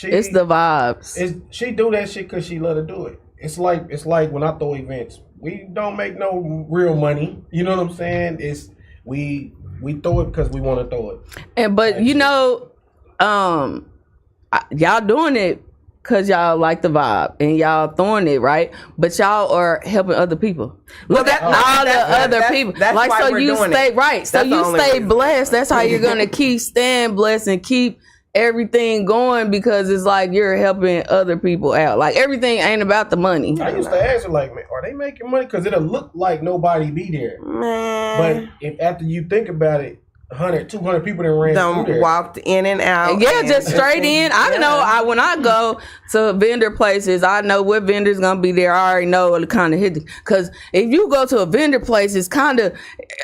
it's the vibes. She do that shit because she love to do it. It's like when I throw events, we don't make no real money. You know what I'm saying? It's we throw it because we want to throw it. But you know, y'all doing it because y'all like the vibe and y'all throwing it, right? But y'all are helping other people. Look at all the other people. That's like, why so we're you doing stay it. right. So you stay blessed. That's how you're gonna keep staying blessed and keep everything going, because it's like you're helping other people out. Like everything ain't about the money. I used to ask her, like, man, are they making money? Because it'll look like nobody be there. Man. But if after you think about it, 100, 200 people that ran through there. Walked in and out. Yeah, just straight in. I know when I go to vendor places, I know what vendor's gonna be there. I already know what kind of hit. Because if you go to a vendor place, it's kind of,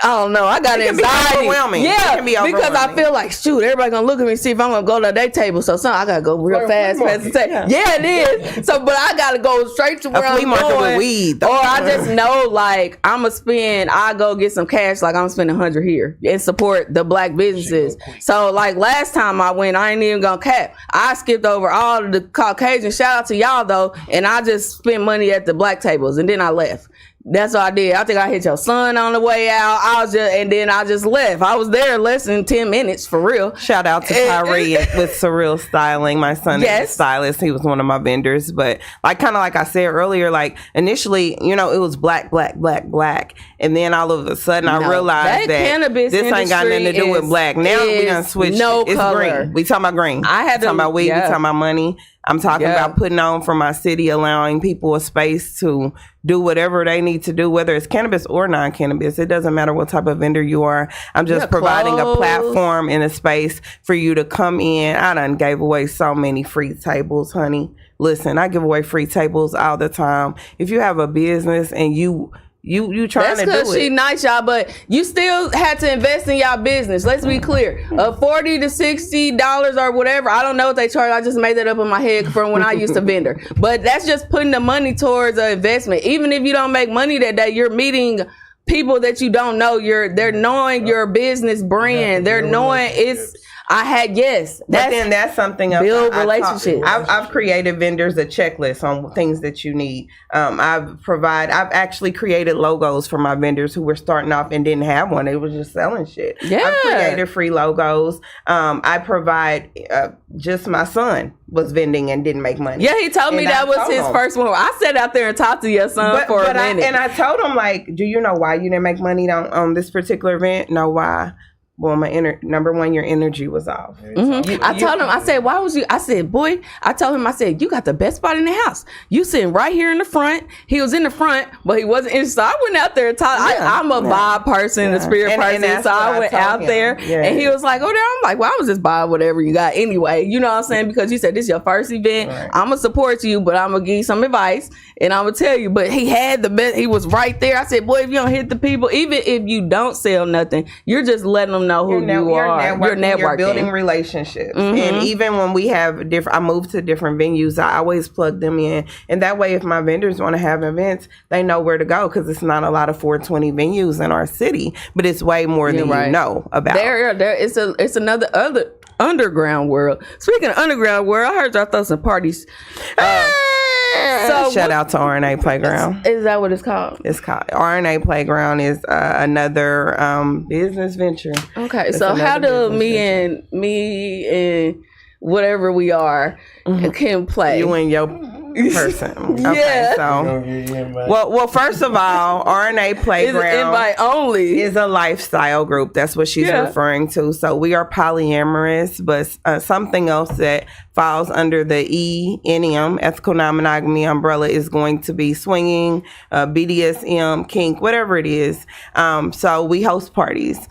I don't know, I got anxiety. Overwhelming. Yeah, because I feel like, shoot, everybody gonna look at me and see if I'm gonna go to their table. So I gotta go real fast the table. Yeah, it is. So, but I gotta go straight to where I'm going. With weed, or I just know, like, I go get some cash, like I'm spending 100 here and support the black businesses. So like last time I went, I ain't even gonna cap. I skipped over all of the Caucasian. Shout out to y'all though, and I just spent money at the black tables and then I left. That's what I did. I think I hit your son on the way out. And then I just left. I was there less than 10 minutes for real. Shout out to Tyree with Surreal Styling. My son is a stylist. He was one of my vendors. But like I said earlier, like initially, you know, it was black. And then all of a sudden I realized that this ain't got nothing to do with black. Now we done switched it. It's green. We talking about green. Talking about weed. We talking about money. I'm talking about putting on for my city, allowing people a space to do whatever they need to do, whether it's cannabis or non-cannabis. It doesn't matter what type of vendor you are. I'm just providing a platform and a space for you to come in. I done gave away so many free tables, honey. Listen, I give away free tables all the time. If you have a business and you trying that's to do it. That's because she nice, y'all, but you still had to invest in y'all business. Let's be clear. $40 to $60 or whatever. I don't know what they charge. I just made that up in my head from when I used to vendor. But that's just putting the money towards an investment. Even if you don't make money that day, you're meeting people that you don't know. They're knowing your business brand. They're knowing that's something else. Build relationships. I've created vendors a checklist on things that you need. I've actually created logos for my vendors who were starting off and didn't have one. They were just selling shit. Yeah. I've created free logos. I provide just my son was vending and didn't make money. Yeah, he told me that was his first one. I sat out there and talked to your son for a minute. I told him, like, do you know why you didn't make money on this particular event? No, why? Well, number one, your energy was off. I told him, I said, why was you? I said, boy, I told him, I said, you got the best spot in the house. You sitting right here in the front. He was in the front, but he wasn't in. So I went out there and talked. I'm a vibe person, a spirit person. So I went out there and he was like, oh, there. I'm like, well, I was just buy whatever you got anyway. You know what I'm saying? Because you said this is your first event. Right. I'm going to support you, but I'm going to give you some advice and I'm going to tell you. But he had the best. He was right there. I said, boy, if you don't hit the people, even if you don't sell nothing, you're just letting them know who you are. You're networking. You're building relationships. And even when we have I move to different venues, I always plug them in. And that way, if my vendors want to have events, they know where to go because it's not a lot of 420 venues in our city, but it's way more than you know about. It's another underground world. Speaking of underground world, I heard y'all throw some parties. So shout out to RNA Playground. Is that what it's called? It's called RNA Playground. Is another business venture. Okay, so how do me and whatever we are can play? You and your person. Okay, so well, first of all, RNA Playground is invite only. Is a lifestyle group. That's what she's referring to. So we are polyamorous, but something else that falls under the ENM, ethical non-monogamy umbrella, is going to be swinging, BDSM, kink, whatever it is. So we host parties.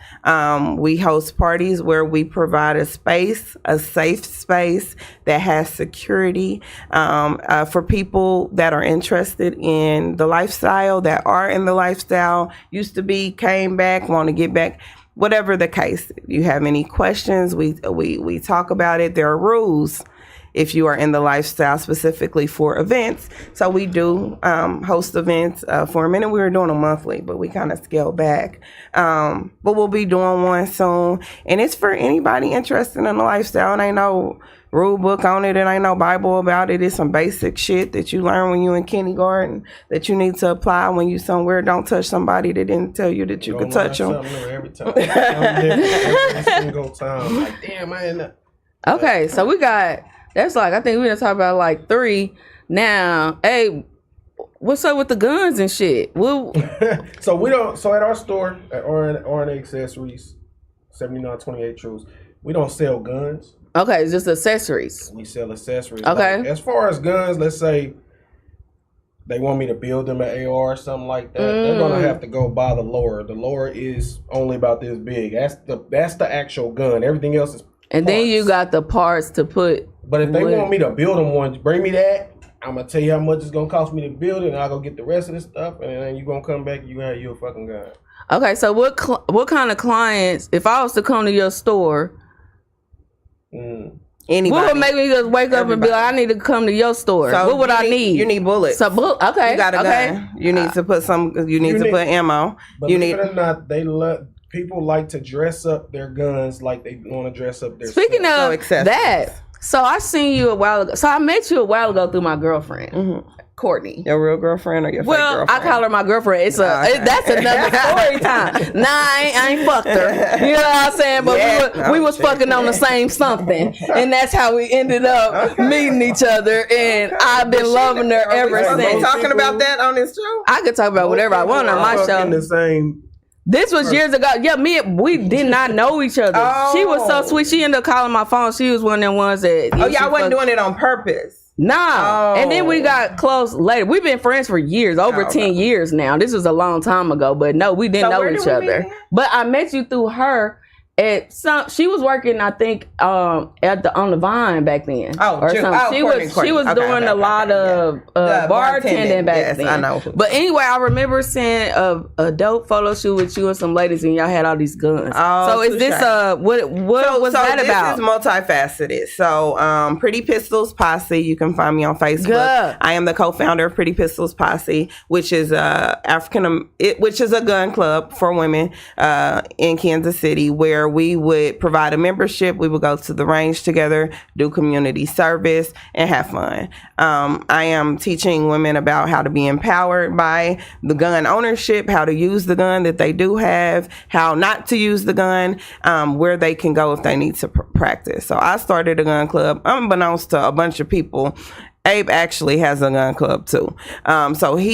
We host parties where we provide a space, a safe space that has security for people that are interested in the lifestyle, that are in the lifestyle, used to be, came back, want to get back. Whatever the case, if you have any questions, we talk about it. There are rules if you are in the lifestyle, specifically for events. So we do host events. For a minute, we were doing them monthly, but we kind of scaled back. But we'll be doing one soon. And it's for anybody interested in the lifestyle. And ain't no rule book on it. And ain't no Bible about it. It's some basic shit that you learn when you in kindergarten that you need to apply when you somewhere. Don't touch somebody that didn't tell you that you could touch them. Every time. Every single time. Like, damn, man. Okay, so we got... That's like, I think we're going to talk about like 3 now. Hey, what's up with the guns and shit? So at our store, at RNA Accessories, 7928 Truths, we don't sell guns. Okay, it's just accessories. We sell accessories. Okay. Like, as far as guns, let's say they want me to build them an AR or something like that, they're going to have to go buy the lower. The lower is only about this big. That's the actual gun. Everything else is and parts. Then you got the parts to put. But if they want me to build them one, bring me that. I'm going to tell you how much it's going to cost me to build it, and I'll go get the rest of this stuff, and then you're going to come back and you have your fucking gun. Okay, so what kind of clients, if I was to come to your store, anybody. What would make me just wake up and be like, I need to come to your store? So what would I need? You need bullets. So okay. You got a gun. You need to put put ammo. Believe it or not, people like to dress up their guns like they want to dress up their Speaking of that, so I seen you a while ago. So I met you a while ago through my girlfriend, Courtney. Your real girlfriend or your fake girlfriend? I call her my girlfriend. That's another story time. Nah, I ain't fucked her. You know what I'm saying? But we was fucking on the same something, and that's how we ended up meeting each other. And I've been loving her ever since. Talking about that on this show? I could talk about whatever I want on my show. The same. This was years ago. Yeah, we did not know each other. She was so sweet. She ended up calling my phone. She was one of them ones that... y'all wasn't doing it on purpose. Nah. And then we got close later. We've been friends for years, over 10 years now. This was a long time ago, but no, we didn't know each other. But I met you through her. She was working, I think, on the Vine back then. She was doing a lot of bartending back then. I know. But anyway, I remember seeing a dope photo shoot with you and some ladies, and y'all had all these guns. So is this what was that about? This is multifaceted. So Pretty Pistols Posse, you can find me on Facebook. Good. I am the co-founder of Pretty Pistols Posse, which is a gun club for women in Kansas City, where we would provide a membership. We would go to the range together, do community service, and have fun. I am teaching women about how to be empowered by the gun ownership, how to use the gun that they do have, how not to use the gun, where they can go if they need to practice. So I started a gun club unbeknownst to a bunch of people Abe actually has a gun club too. So he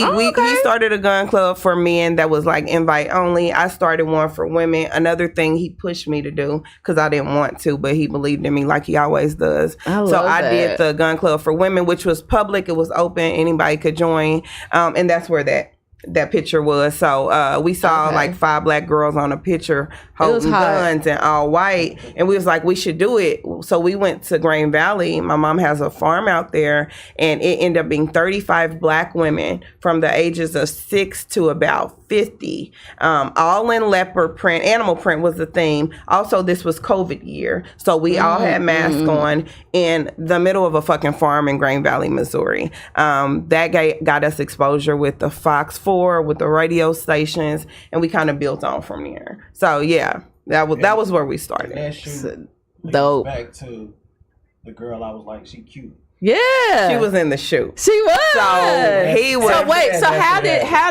started a gun club for men that was like invite only. I started one for women. Another thing he pushed me to do because I didn't want to, but he believed in me like he always does. I did the gun club for women, which was public. It was open. Anybody could join. And that's where that picture was. So we saw like 5 black girls on a picture holding guns and all white, and we was like, we should do it. So we went to Green Valley. My mom has a farm out there, and it ended up being 35 black women from the ages of 6 to about 50, all in leopard print. Animal print was the theme. Also, this was COVID year, so we all had masks on in the middle of a fucking farm in Green Valley, Missouri. That got us exposure with the Fox 4, with the radio stations, and we kind of built on from there. So yeah, that was where we started. That shoot, dope. Back to the girl, I was like, she cute. Yeah, she was in the shoot. She was. So he was. So wait. So how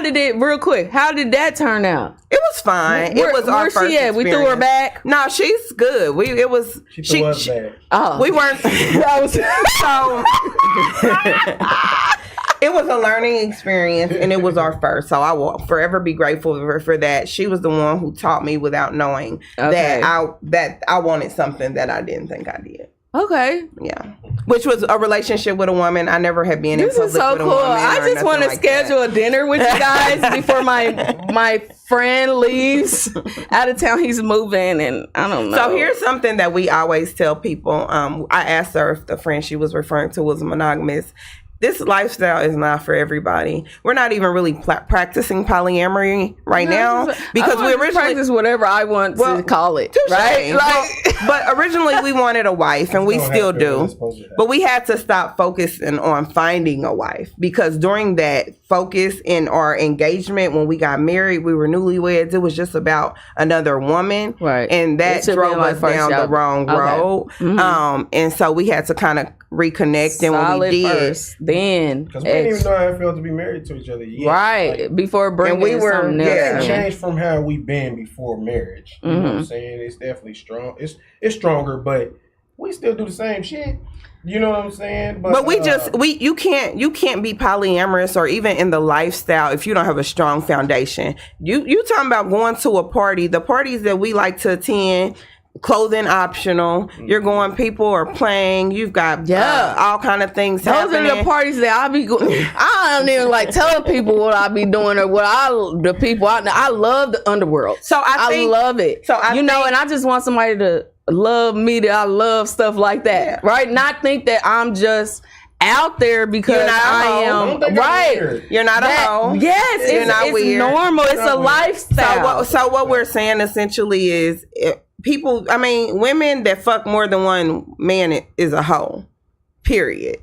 did it? Real quick. How did that turn out? It was fine. It was our first experience. We threw her back. No, she's good. She threw us back. Oh, we weren't. It was a learning experience, and it was our first. So I will forever be grateful for that. She was the one who taught me without knowing that I wanted something that I didn't think I did. Okay. Yeah. Which was a relationship with a woman. I never had been in public with a woman. This is so cool. I just want to schedule a dinner with you guys before my friend leaves out of town. He's moving, and I don't know. So here's something that we always tell people. I asked her if the friend she was referring to was monogamous. This lifestyle is not for everybody. We're not even really practicing polyamory right now because we originally practice whatever I want to call it, right? But originally we wanted a wife, and we still do. But we had to stop focusing on finding a wife because during that focus in our engagement, when we got married, we were newlyweds. It was just about another woman, right? And that drove us down the wrong road. And so we had to kind of reconnect, and when we did, then because we didn't even know how it felt to be married to each other yet. Right, like, before bringing something else. Yeah, it changed from how we been before marriage. You know what I'm saying? It's definitely strong. It's stronger, but we still do the same shit. You know what I'm saying? But you can't be polyamorous or even in the lifestyle if you don't have a strong foundation. You talking about going to a party, the parties that we like to attend. Clothing optional. You're going. People are playing. You've got all kind of things happening. Those are the parties that I be going. I don't even like telling people what I be doing or what I love the underworld. So I love it. So and I just want somebody to love me. That I love stuff like that, right? Not think that I'm just out there because I am right. You're not a hoe. Yes, it's weird. Normal. It's a lifestyle. So what we're saying essentially is. Women that fuck more than one man is a hoe. Period.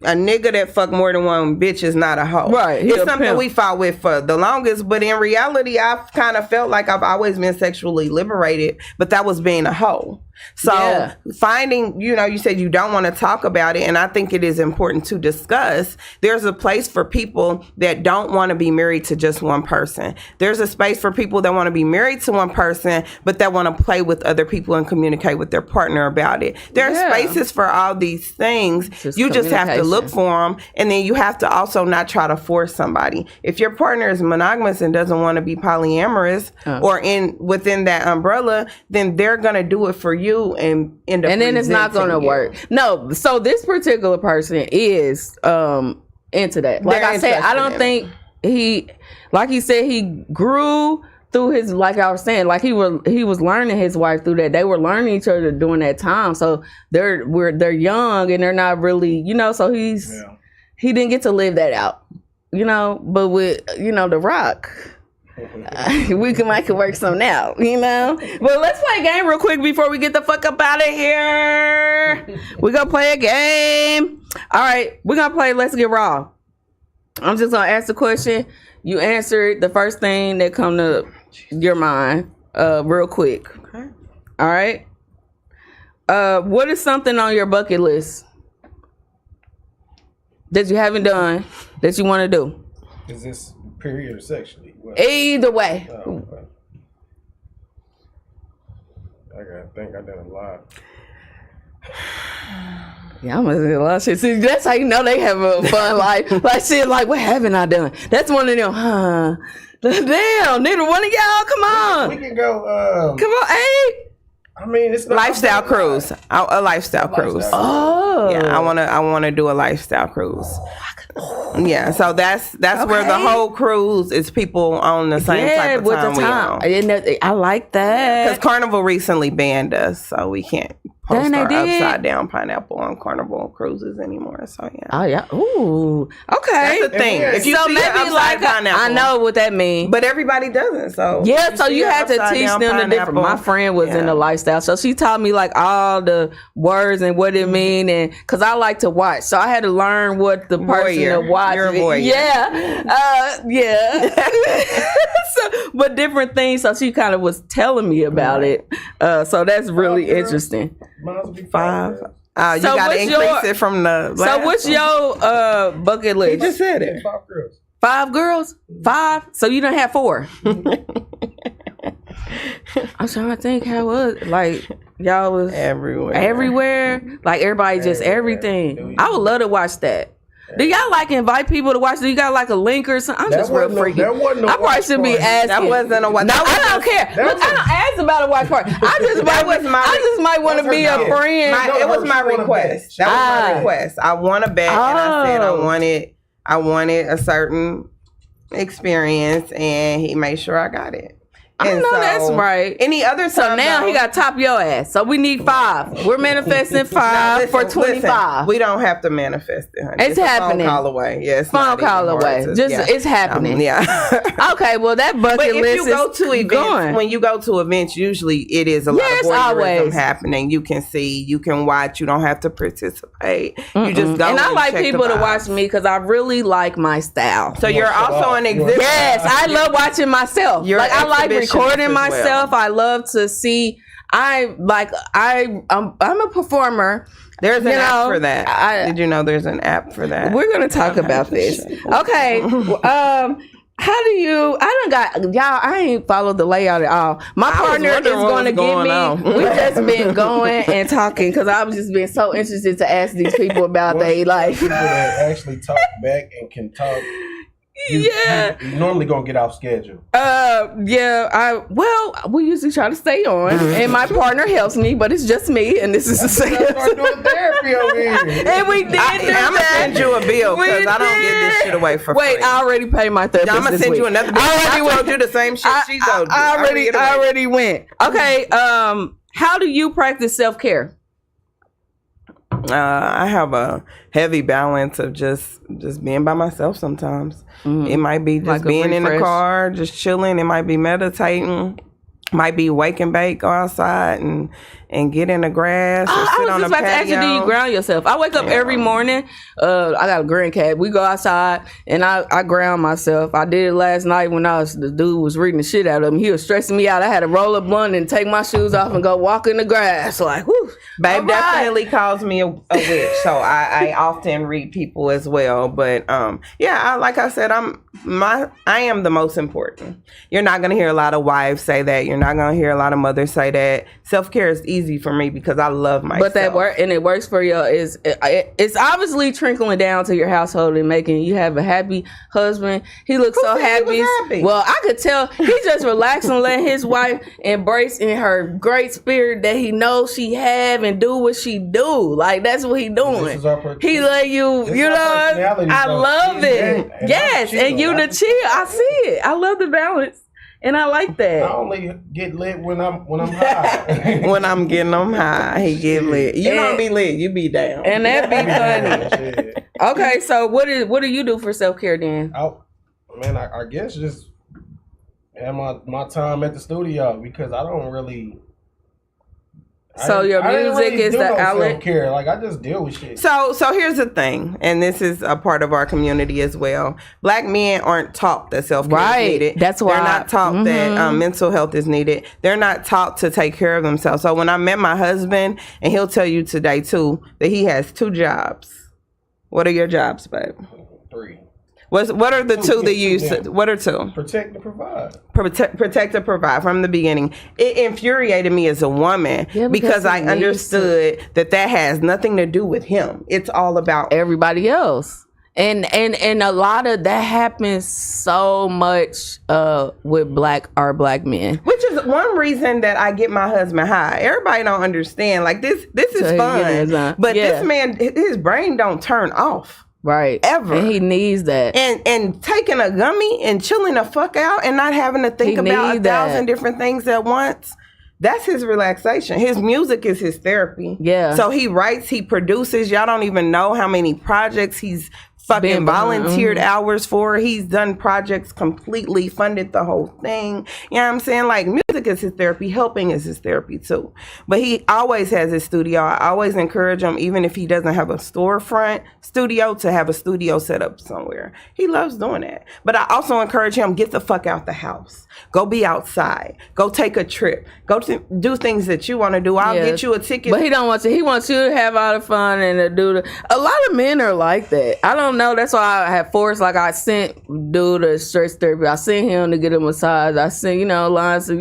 A nigga that fuck more than one bitch is not a hoe. Right. It's something we fought with for the longest, but in reality, I've kind of felt like I've always been sexually liberated, but that was being a hoe. So finding, you said you don't want to talk about it, and I think it is important to discuss. There's a place for people that don't want to be married to just one person. There's a space for people that want to be married to one person, but that want to play with other people and communicate with their partner about it. There are spaces for all these things. You just have to look for them, and then you have to also not try to force somebody. If your partner is monogamous and doesn't want to be polyamorous or within that umbrella, then they're going to do it for you. And end up then it's not going to work. No, so this particular person is into that. Like I said, I don't think he said, he grew through his, like I was saying, like he was learning his wife through that. They were learning each other during that time. So they're young and they're not really, so he didn't get to live that out, but with, The Rock. We can make it work some now, But let's play a game real quick before we get the fuck up out of here. We're gonna play a game. All right, we're gonna play Let's Get Raw. I'm just gonna ask the question. You answer the first thing that come to your mind, real quick. Okay. All right. What is something on your bucket list that you haven't done that you want to do? Is this period or sexually? Either way. Oh, okay. I think I done a lot. Yeah, I'm gonna say a lot of shit. See, that's how you know they have a fun life. Like shit, like what haven't I done? That's one of them, huh? Damn, neither one of y'all. Come on. We can go. Come on, Abe. I mean, it's not Lifestyle cruise. A lifestyle cruise. Oh. Yeah, I wanna do a lifestyle cruise. Yeah, so that's where the whole cruise is people on the same type of time we on. I like that. Because Carnival recently banned us, so we can't post our upside down pineapple on Carnival cruises anymore. So yeah. Oh yeah. Ooh. Okay. That's the thing. If you so see maybe upside like pineapple, I know what that means. but everybody doesn't. So yeah, so you have to teach them the different. My friend was in the lifestyle, so she taught me like all the words and what it mean, and because I like to watch, so I had to learn what the person to watch. You're a voyeur. Yeah, yeah. So, but different things. So she kind of was telling me about it. So that's really interesting. Mine's be 5. girls. You So gotta what's increase it from the. So what's your bucket list? You just said it. 5 girls. 5 girls? 5? So you don't have 4. I'm trying to think how was like y'all was everywhere. Like everybody just everything. I would love to watch that. Do y'all like invite people to watch? Do you got like a link or something? I'm just real freaky. I probably should be asking. That wasn't a watch. No, I don't care. Look, I don't ask about a watch party. I just might want to be a friend. It was my request. That was my request. I want a bag, and I said I wanted a certain experience, and he made sure I got it. I know that's right. Any other time? So now he got to top your ass. So we need 5. We're manifesting 5 for 25. Listen, we don't have to manifest it, honey. It's happening. A phone call away. Yes. Phone call away. It's happening. Yeah. Okay. Well, that bucket list is when you go to events, usually it is a lot of voyeurism happening. You can see, you can watch. You don't have to participate. You just go. And I like people to watch me because I really like my style. So you're also an exhibit. Yes, I love watching myself. I like recording myself. I love to see. I'm a performer. There's an app for that. Did you know there's an app for that? We're gonna talk about this. Okay. How do you? I ain't followed the layout at all. My partner is going to give me. We've just been going and talking because I've just been so interested to ask these people about their life. People that actually talk back and can talk. You normally gonna get off schedule. We usually try to stay on, and my partner helps me, but it's just me, and this is the second. Start doing therapy over here. And we did. I'm gonna send you a bill because I don't give this shit away for free. Wait, I already paid my therapist. I'm gonna send you another bill. I told you the same shit she told you. I already went. Okay. How do you practice self-care? I have a heavy balance of just being by myself sometimes. It might be just like being in the car, just chilling. It might be meditating. Might be wake and bake, go outside and get in the grass or sit on the patio. I was just about to ask you, do you ground yourself? I wake up every morning. I got a green cat. We go outside and I ground myself. I did it last night when the dude was reading the shit out of me. He was stressing me out. I had to roll a blunt and take my shoes off and go walk in the grass. Like, whoo. Babe definitely calls me a witch, so I often read people as well. But like I said, I am the most important. You're not gonna hear a lot of wives say that. You're not gonna hear a lot of mothers say that. Self-care is easy for me because I love myself. But it works for you. It's obviously trickling down to your household and making you have a happy husband. He looks so happy. Well, I could tell he just relaxed and let his wife embrace in her great spirit that he knows she have and do what she do. Like that's what he doing. He let you, I love it. Yes, and you the chill. I see it. I love the balance. And I like that. I only get lit when I'm high. When I'm getting them high, he get lit. You don't be lit, you be down. And that be funny. Okay, so what do you do for self-care then? I guess just have my time at the studio because I don't really. So your music is the outlet. Self-care. Like I just deal with shit. So here's the thing, and this is a part of our community as well. Black men aren't taught that self-care is needed. That's why they're not taught that mental health is needed. They're not taught to take care of themselves. So when I met my husband, and he'll tell you today too that he has 2 jobs. What are your jobs, babe? 3. What are the two that you? What are two? Protect and provide. Protect and provide from the beginning. It infuriated me as a woman because I understood that has nothing to do with him. It's all about everybody else. And a lot of that happens so much with our black men. Which is one reason that I get my husband high. Everybody don't understand. Like this is fun. But this man, his brain don't turn off. Right. Ever. And he needs that. And taking a gummy and chilling the fuck out and not having to think about 1,000 different things at once. That's his relaxation. His music is his therapy. Yeah. So he writes, he produces. Y'all don't even know how many projects he's fucking volunteered hours for. He's done projects completely, funded the whole thing. You know what I'm saying? Like, music is his therapy. Helping is his therapy too. But he always has his studio. I always encourage him, even if he doesn't have a storefront studio, to have a studio set up somewhere. He loves doing that. But I also encourage him, get the fuck out the house. Go be outside. Go take a trip. Go to do things that you want to do. I'll get you a ticket. But he don't want to. He wants you to have all the fun and to do a lot of men are like that. I don't know. That's why I have forced. Like, I sent dude to stress therapy. I sent him to get a massage. I sent lines of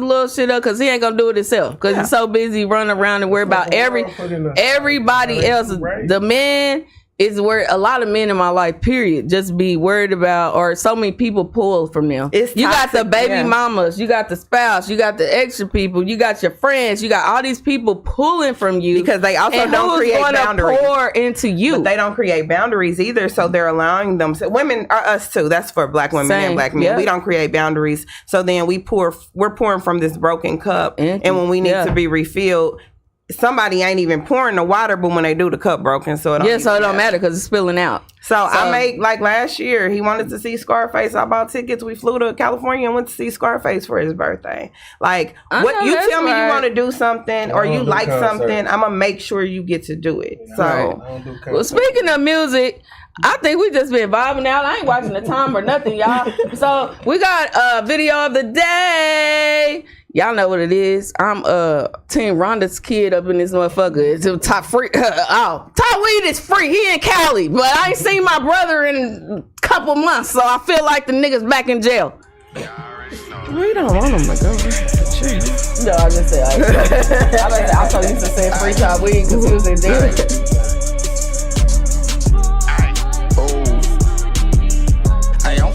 little shit up because he ain't gonna do it himself because he's so busy running around and worry about everybody else. The man is where a lot of men in my life, period, just be worried about, or so many people pull from them. You got the baby mamas, you got the spouse, you got the extra people, you got your friends, you got all these people pulling from you because they also don't create boundaries. Pour into you, but they don't create boundaries either. So they're allowing them. So women are us too. That's for black women and black men. We don't create boundaries. So then we're pouring from this broken cup, and when we need to be refilled. Somebody ain't even pouring the water, but when they do, the cup broken, so it don't matter because it's spilling out. So I made, like, last year, he wanted to see Scarface. I bought tickets. We flew to California and went to see Scarface for his birthday. Like, what you tell me you want to do something or you like something, I'm gonna make sure you get to do it. Well, speaking of music, I think we just been vibing out. I ain't watching the time or nothing, y'all. So we got a video of the day. Y'all know what it is. I'm Team Rhonda's kid up in this motherfucker. It's a top free. Top weed is free. He in Cali, but I ain't seen my brother in a couple months, so I feel like the nigga's back in jail. We don't want him to go. No, I just said. I thought you used to say free top weed because he was in jail.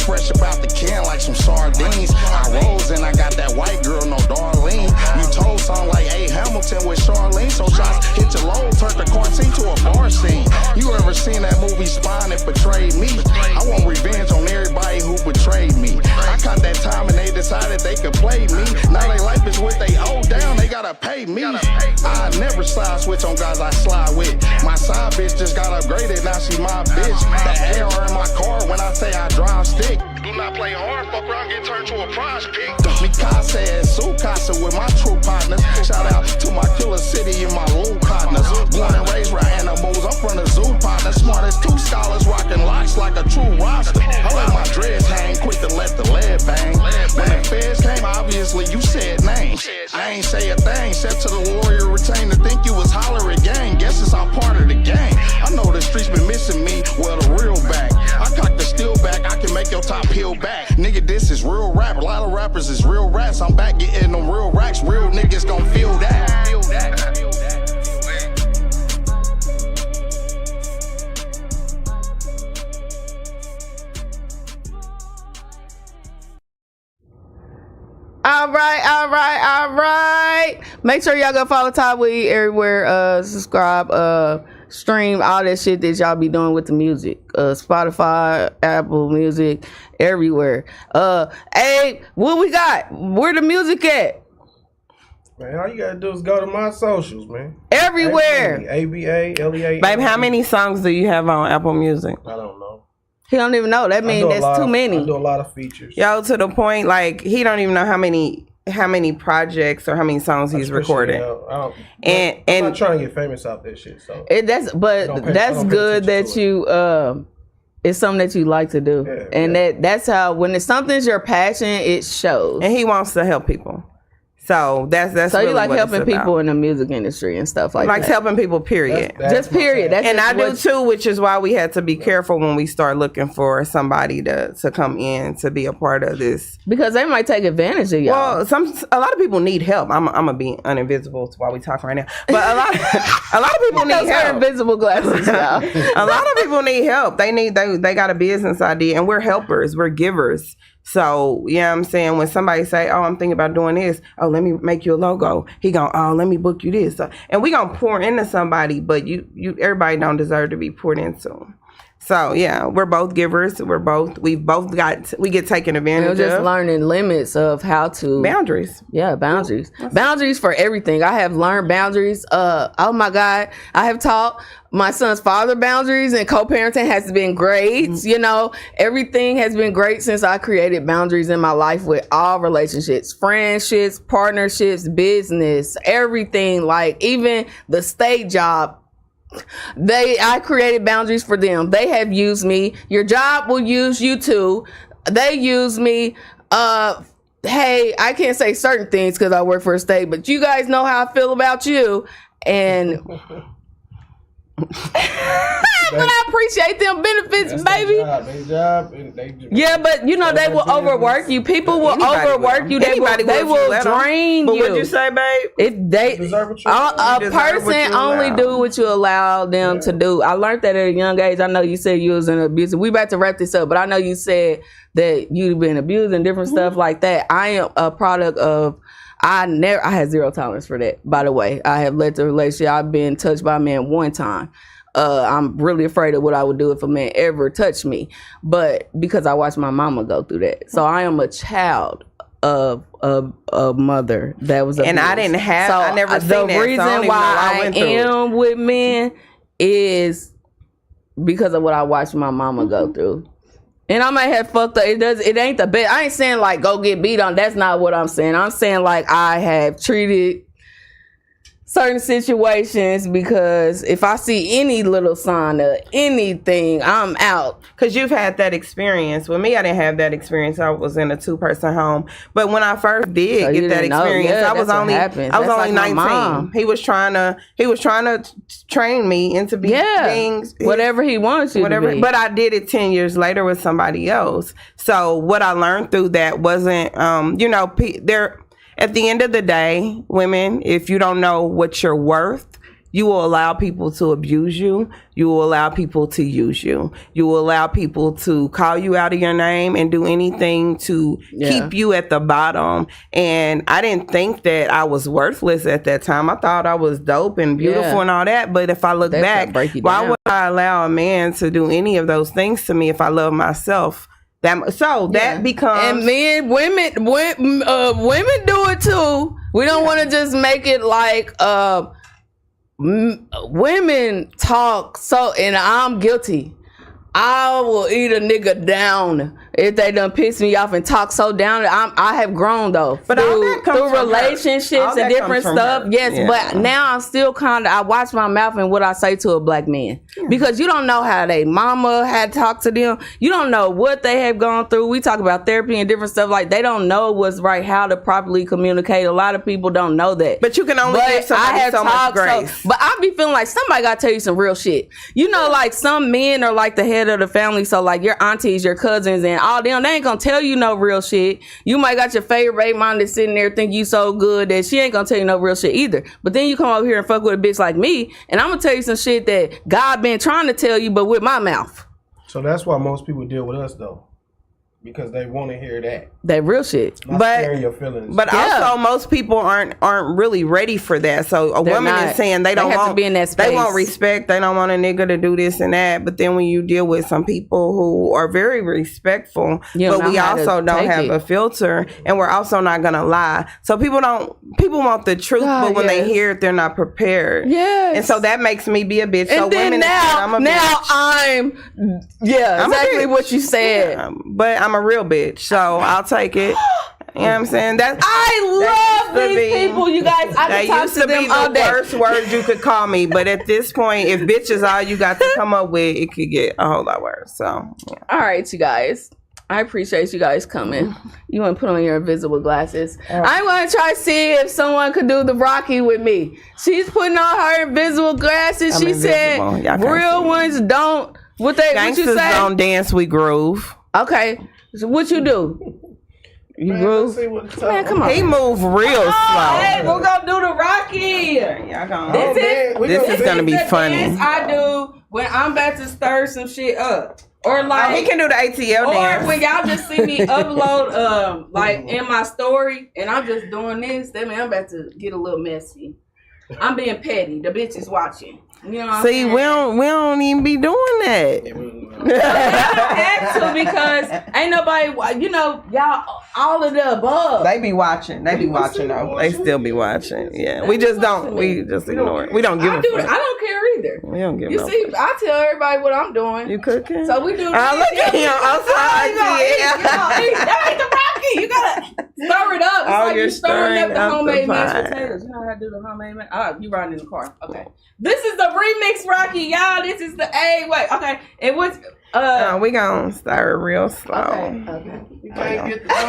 Fresh about the can like some sardines. I rose and I got that white girl, no Darlene. You told something like A. Hamilton with Charlene. So shots hit your low, turned the quarantine to a bar scene. You ever seen that movie Spine It Betrayed Me? I want revenge on everybody who betrayed me. I caught that time and they decided they could play me. Now they life is what they owe down, they gotta pay me. I never slide switch on guys I slide with. My side bitch just got upgraded, now she my bitch. The AR in my car when I say I drive stick. Do not play hard, fuck around, get turned to a prize pick. Mikasa and Sukasa with my true partners. Shout out to my killer city and my loot partners. Born and raised where animals, I'm from the zoo partner. Smart as two scholars, rocking locks like a true roster. I let my dreads hang, quick to let the lead bang. When the feds came, obviously you said names. I ain't say a thing, except to the lawyer retained to think you was hollering gang. Guess it's all part of the game. I know the streets been missing me, well the real back. I cock the steel back, I can make your top peel back. Nigga, this is real rap. A lot of rappers is real rats. I'm back getting them real racks. Real niggas gon' feel that. All right. Make sure y'all go follow Top Weed everywhere. Subscribe, stream all that shit that y'all be doing with the music. Spotify, Apple Music, everywhere. Abe, what we got? Where the music at? Man, all you gotta do is go to my socials, man. Everywhere. ABA, Babe, how many songs do you have on Apple Music? I don't know. He don't even know. That means that's too many. I do a lot of features. Yo, to the point, like, he don't even know how many projects or how many songs he's recorded. I'm and not trying to get famous out that shit. So that's good that you it's something that you like to do. Yeah, and that's how when it's something's your passion, it shows. And he wants to help people. So that's so really you like what helping it's about. people in the music industry and stuff like that. Helping people, period. Just period. That's and just I do too, which is why we had to be careful when we start looking for somebody to come in to be a part of this. Because they might take advantage of y'all. Well, a lot of people need help. I'm gonna be uninvisible while we talk right now. But a lot of people need help. Invisible glasses, y'all. A lot of people need help. They got a business idea, and we're helpers. We're givers. So, you know what I'm saying? When somebody say, oh, I'm thinking about doing this. Oh, let me make you a logo. He going, oh, let me book you this. So, and we going to pour into somebody, but everybody don't deserve to be poured into. So, yeah, we're both givers. We get taken advantage of. Just learning limits of how to. Boundaries. Yeah, boundaries. Boundaries for everything. I have learned boundaries. Oh my God. I have taught my son's father boundaries, and co-parenting has been great. Mm-hmm. You know, everything has been great since I created boundaries in my life with all relationships, friendships, partnerships, business, everything, like even the state job. I created boundaries for them. They have used me. Your job will use you too. They use me. Hey, I can't say certain things because I work for a state, but you guys know how I feel about you. And but I appreciate them benefits, baby. Their job, yeah, but you know they will overwork you. People will overwork you. They will drain you. But what'd you say, babe? If they a person only do what you allow them to do. I learned that at a young age. I know you said you was an abuser. We about to wrap this up, but I know you said that you've been abused and different stuff like that. I am a product of. I had zero tolerance for that, by the way. I have led to a relationship. I've been touched by a man one time. I'm really afraid of what I would do if a man ever touched me. But because I watched my mama go through that. So I am a child of a mother that was abused. And I didn't have, so I never seen that. The reason why I am with men is because of what I watched my mama go through. And I might have fucked up. It ain't the best. I ain't saying like go get beat on. That's not what I'm saying. I'm saying like I have treated certain situations because if I see any little sign of anything, I'm out. Because you've had that experience. With me, I didn't have that experience. I was in a 2-person home. But when I first did get that experience, I was only 19. He was trying to train me into being whatever he wants you to be. But I did it 10 years later with somebody else. So what I learned through that wasn't, at the end of the day, women, if you don't know what you're worth, you will allow people to abuse you. You will allow people to use you. You will allow people to call you out of your name and do anything to keep you at the bottom. And I didn't think that I was worthless at that time. I thought I was dope and beautiful and all that. But if I look back, why would I allow a man to do any of those things to me if I love myself? That becomes, and women do it too. We don't want to just make it like women talk so, and I'm guilty. I will eat a nigga down if they done piss me off and talk so down. I have grown though, but through relationships and different stuff. Yes, but now I'm still I watch my mouth and what I say to a black man because you don't know how they mama had talked to them. You don't know what they have gone through. We talk about therapy and different stuff like they don't know what's right, how to properly communicate. A lot of people don't know that. But you can only give somebody so much grace. But I be feeling like somebody got to tell you some real shit. You know, like some men are like the head of the family, so like your aunties, your cousins, and all them, they ain't gonna tell you no real shit. You might got your favorite baby mom that's sitting there think you so good that she ain't gonna tell you no real shit either. But then you come over here and fuck with a bitch like me, and I'm gonna tell you some shit that God been trying to tell you, but with my mouth. So that's why most people deal with us though. Because they want to hear that real shit, not sharing your feelings. But also, most people aren't really ready for that. So a woman is saying they want to be in that space. They want respect. They don't want a nigga to do this and that. But then when you deal with some people who are very respectful, but we also don't have a filter, and we're also not gonna lie. So people want the truth, but when they hear it, they're not prepared. Yes. And so that makes me be a bitch. And so then women I'm exactly what you said. Yeah, but I'm a real bitch, so I'll take it. You know what I'm saying? I love these people, you guys. I can talk to them all day. That used to be the worst word you could call me, but at this point, if bitch is all you got to come up with, it could get a whole lot worse. So, all right, you guys. I appreciate you guys coming. You want to put on your invisible glasses. I want to try to see if someone could do the Rocky with me. She's putting on her invisible glasses. She said real ones don't. What you say? Don't dance, we groove. Okay. So what you do? You groove? Man, come on. He move real slow. Hey, we're going to do the Rocky. This is going to be funny. I do when I'm about to stir some shit up. Or like he can do the ATL dance. Or when y'all just see me upload like in my story and I'm just doing this, that mean I'm about to get a little messy. I'm being petty. The bitch is watching. You know what I'm saying? We don't even be doing that. I have to because ain't nobody, y'all all of the above. They be watching. They still be watching. Yeah. We just ignore it. We don't give a fuck. I don't care either. We don't give You see, I tell everybody what I'm doing. You cooking? So we do this. Look at him. I'm sorry. That ain't the Rocky. You gotta stir it up. It's like you're stirring up the homemade mashed potatoes. You know how to do the homemade mashed? Oh, you riding in the car. Okay. This is the remix Rocky, y'all. This is the wait. Okay. It was we gonna start real slow. Okay.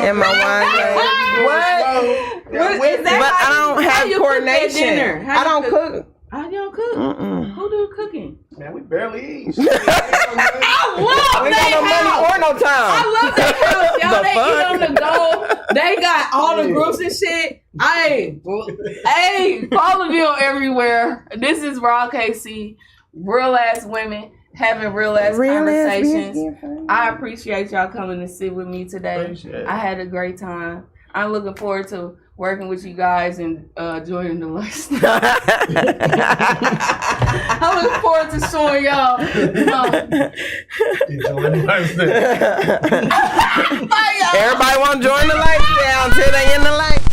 In my wine glass. What? But I don't have coordination. I don't cook. I don't cook. Who do cooking? Man, we barely eat. I love we that got no money or no time. I love that house, y'all. They eat on the go. They got all the groups and shit. Hey, follow me on everywhere. This is Raw KC. Real ass women having real ass conversations. I appreciate y'all coming to sit with me today. I had a great time. I'm looking forward to working with you guys and joining the lifestyle. I look forward to showing y'all. Everybody want to join the lifestyle until they in the life.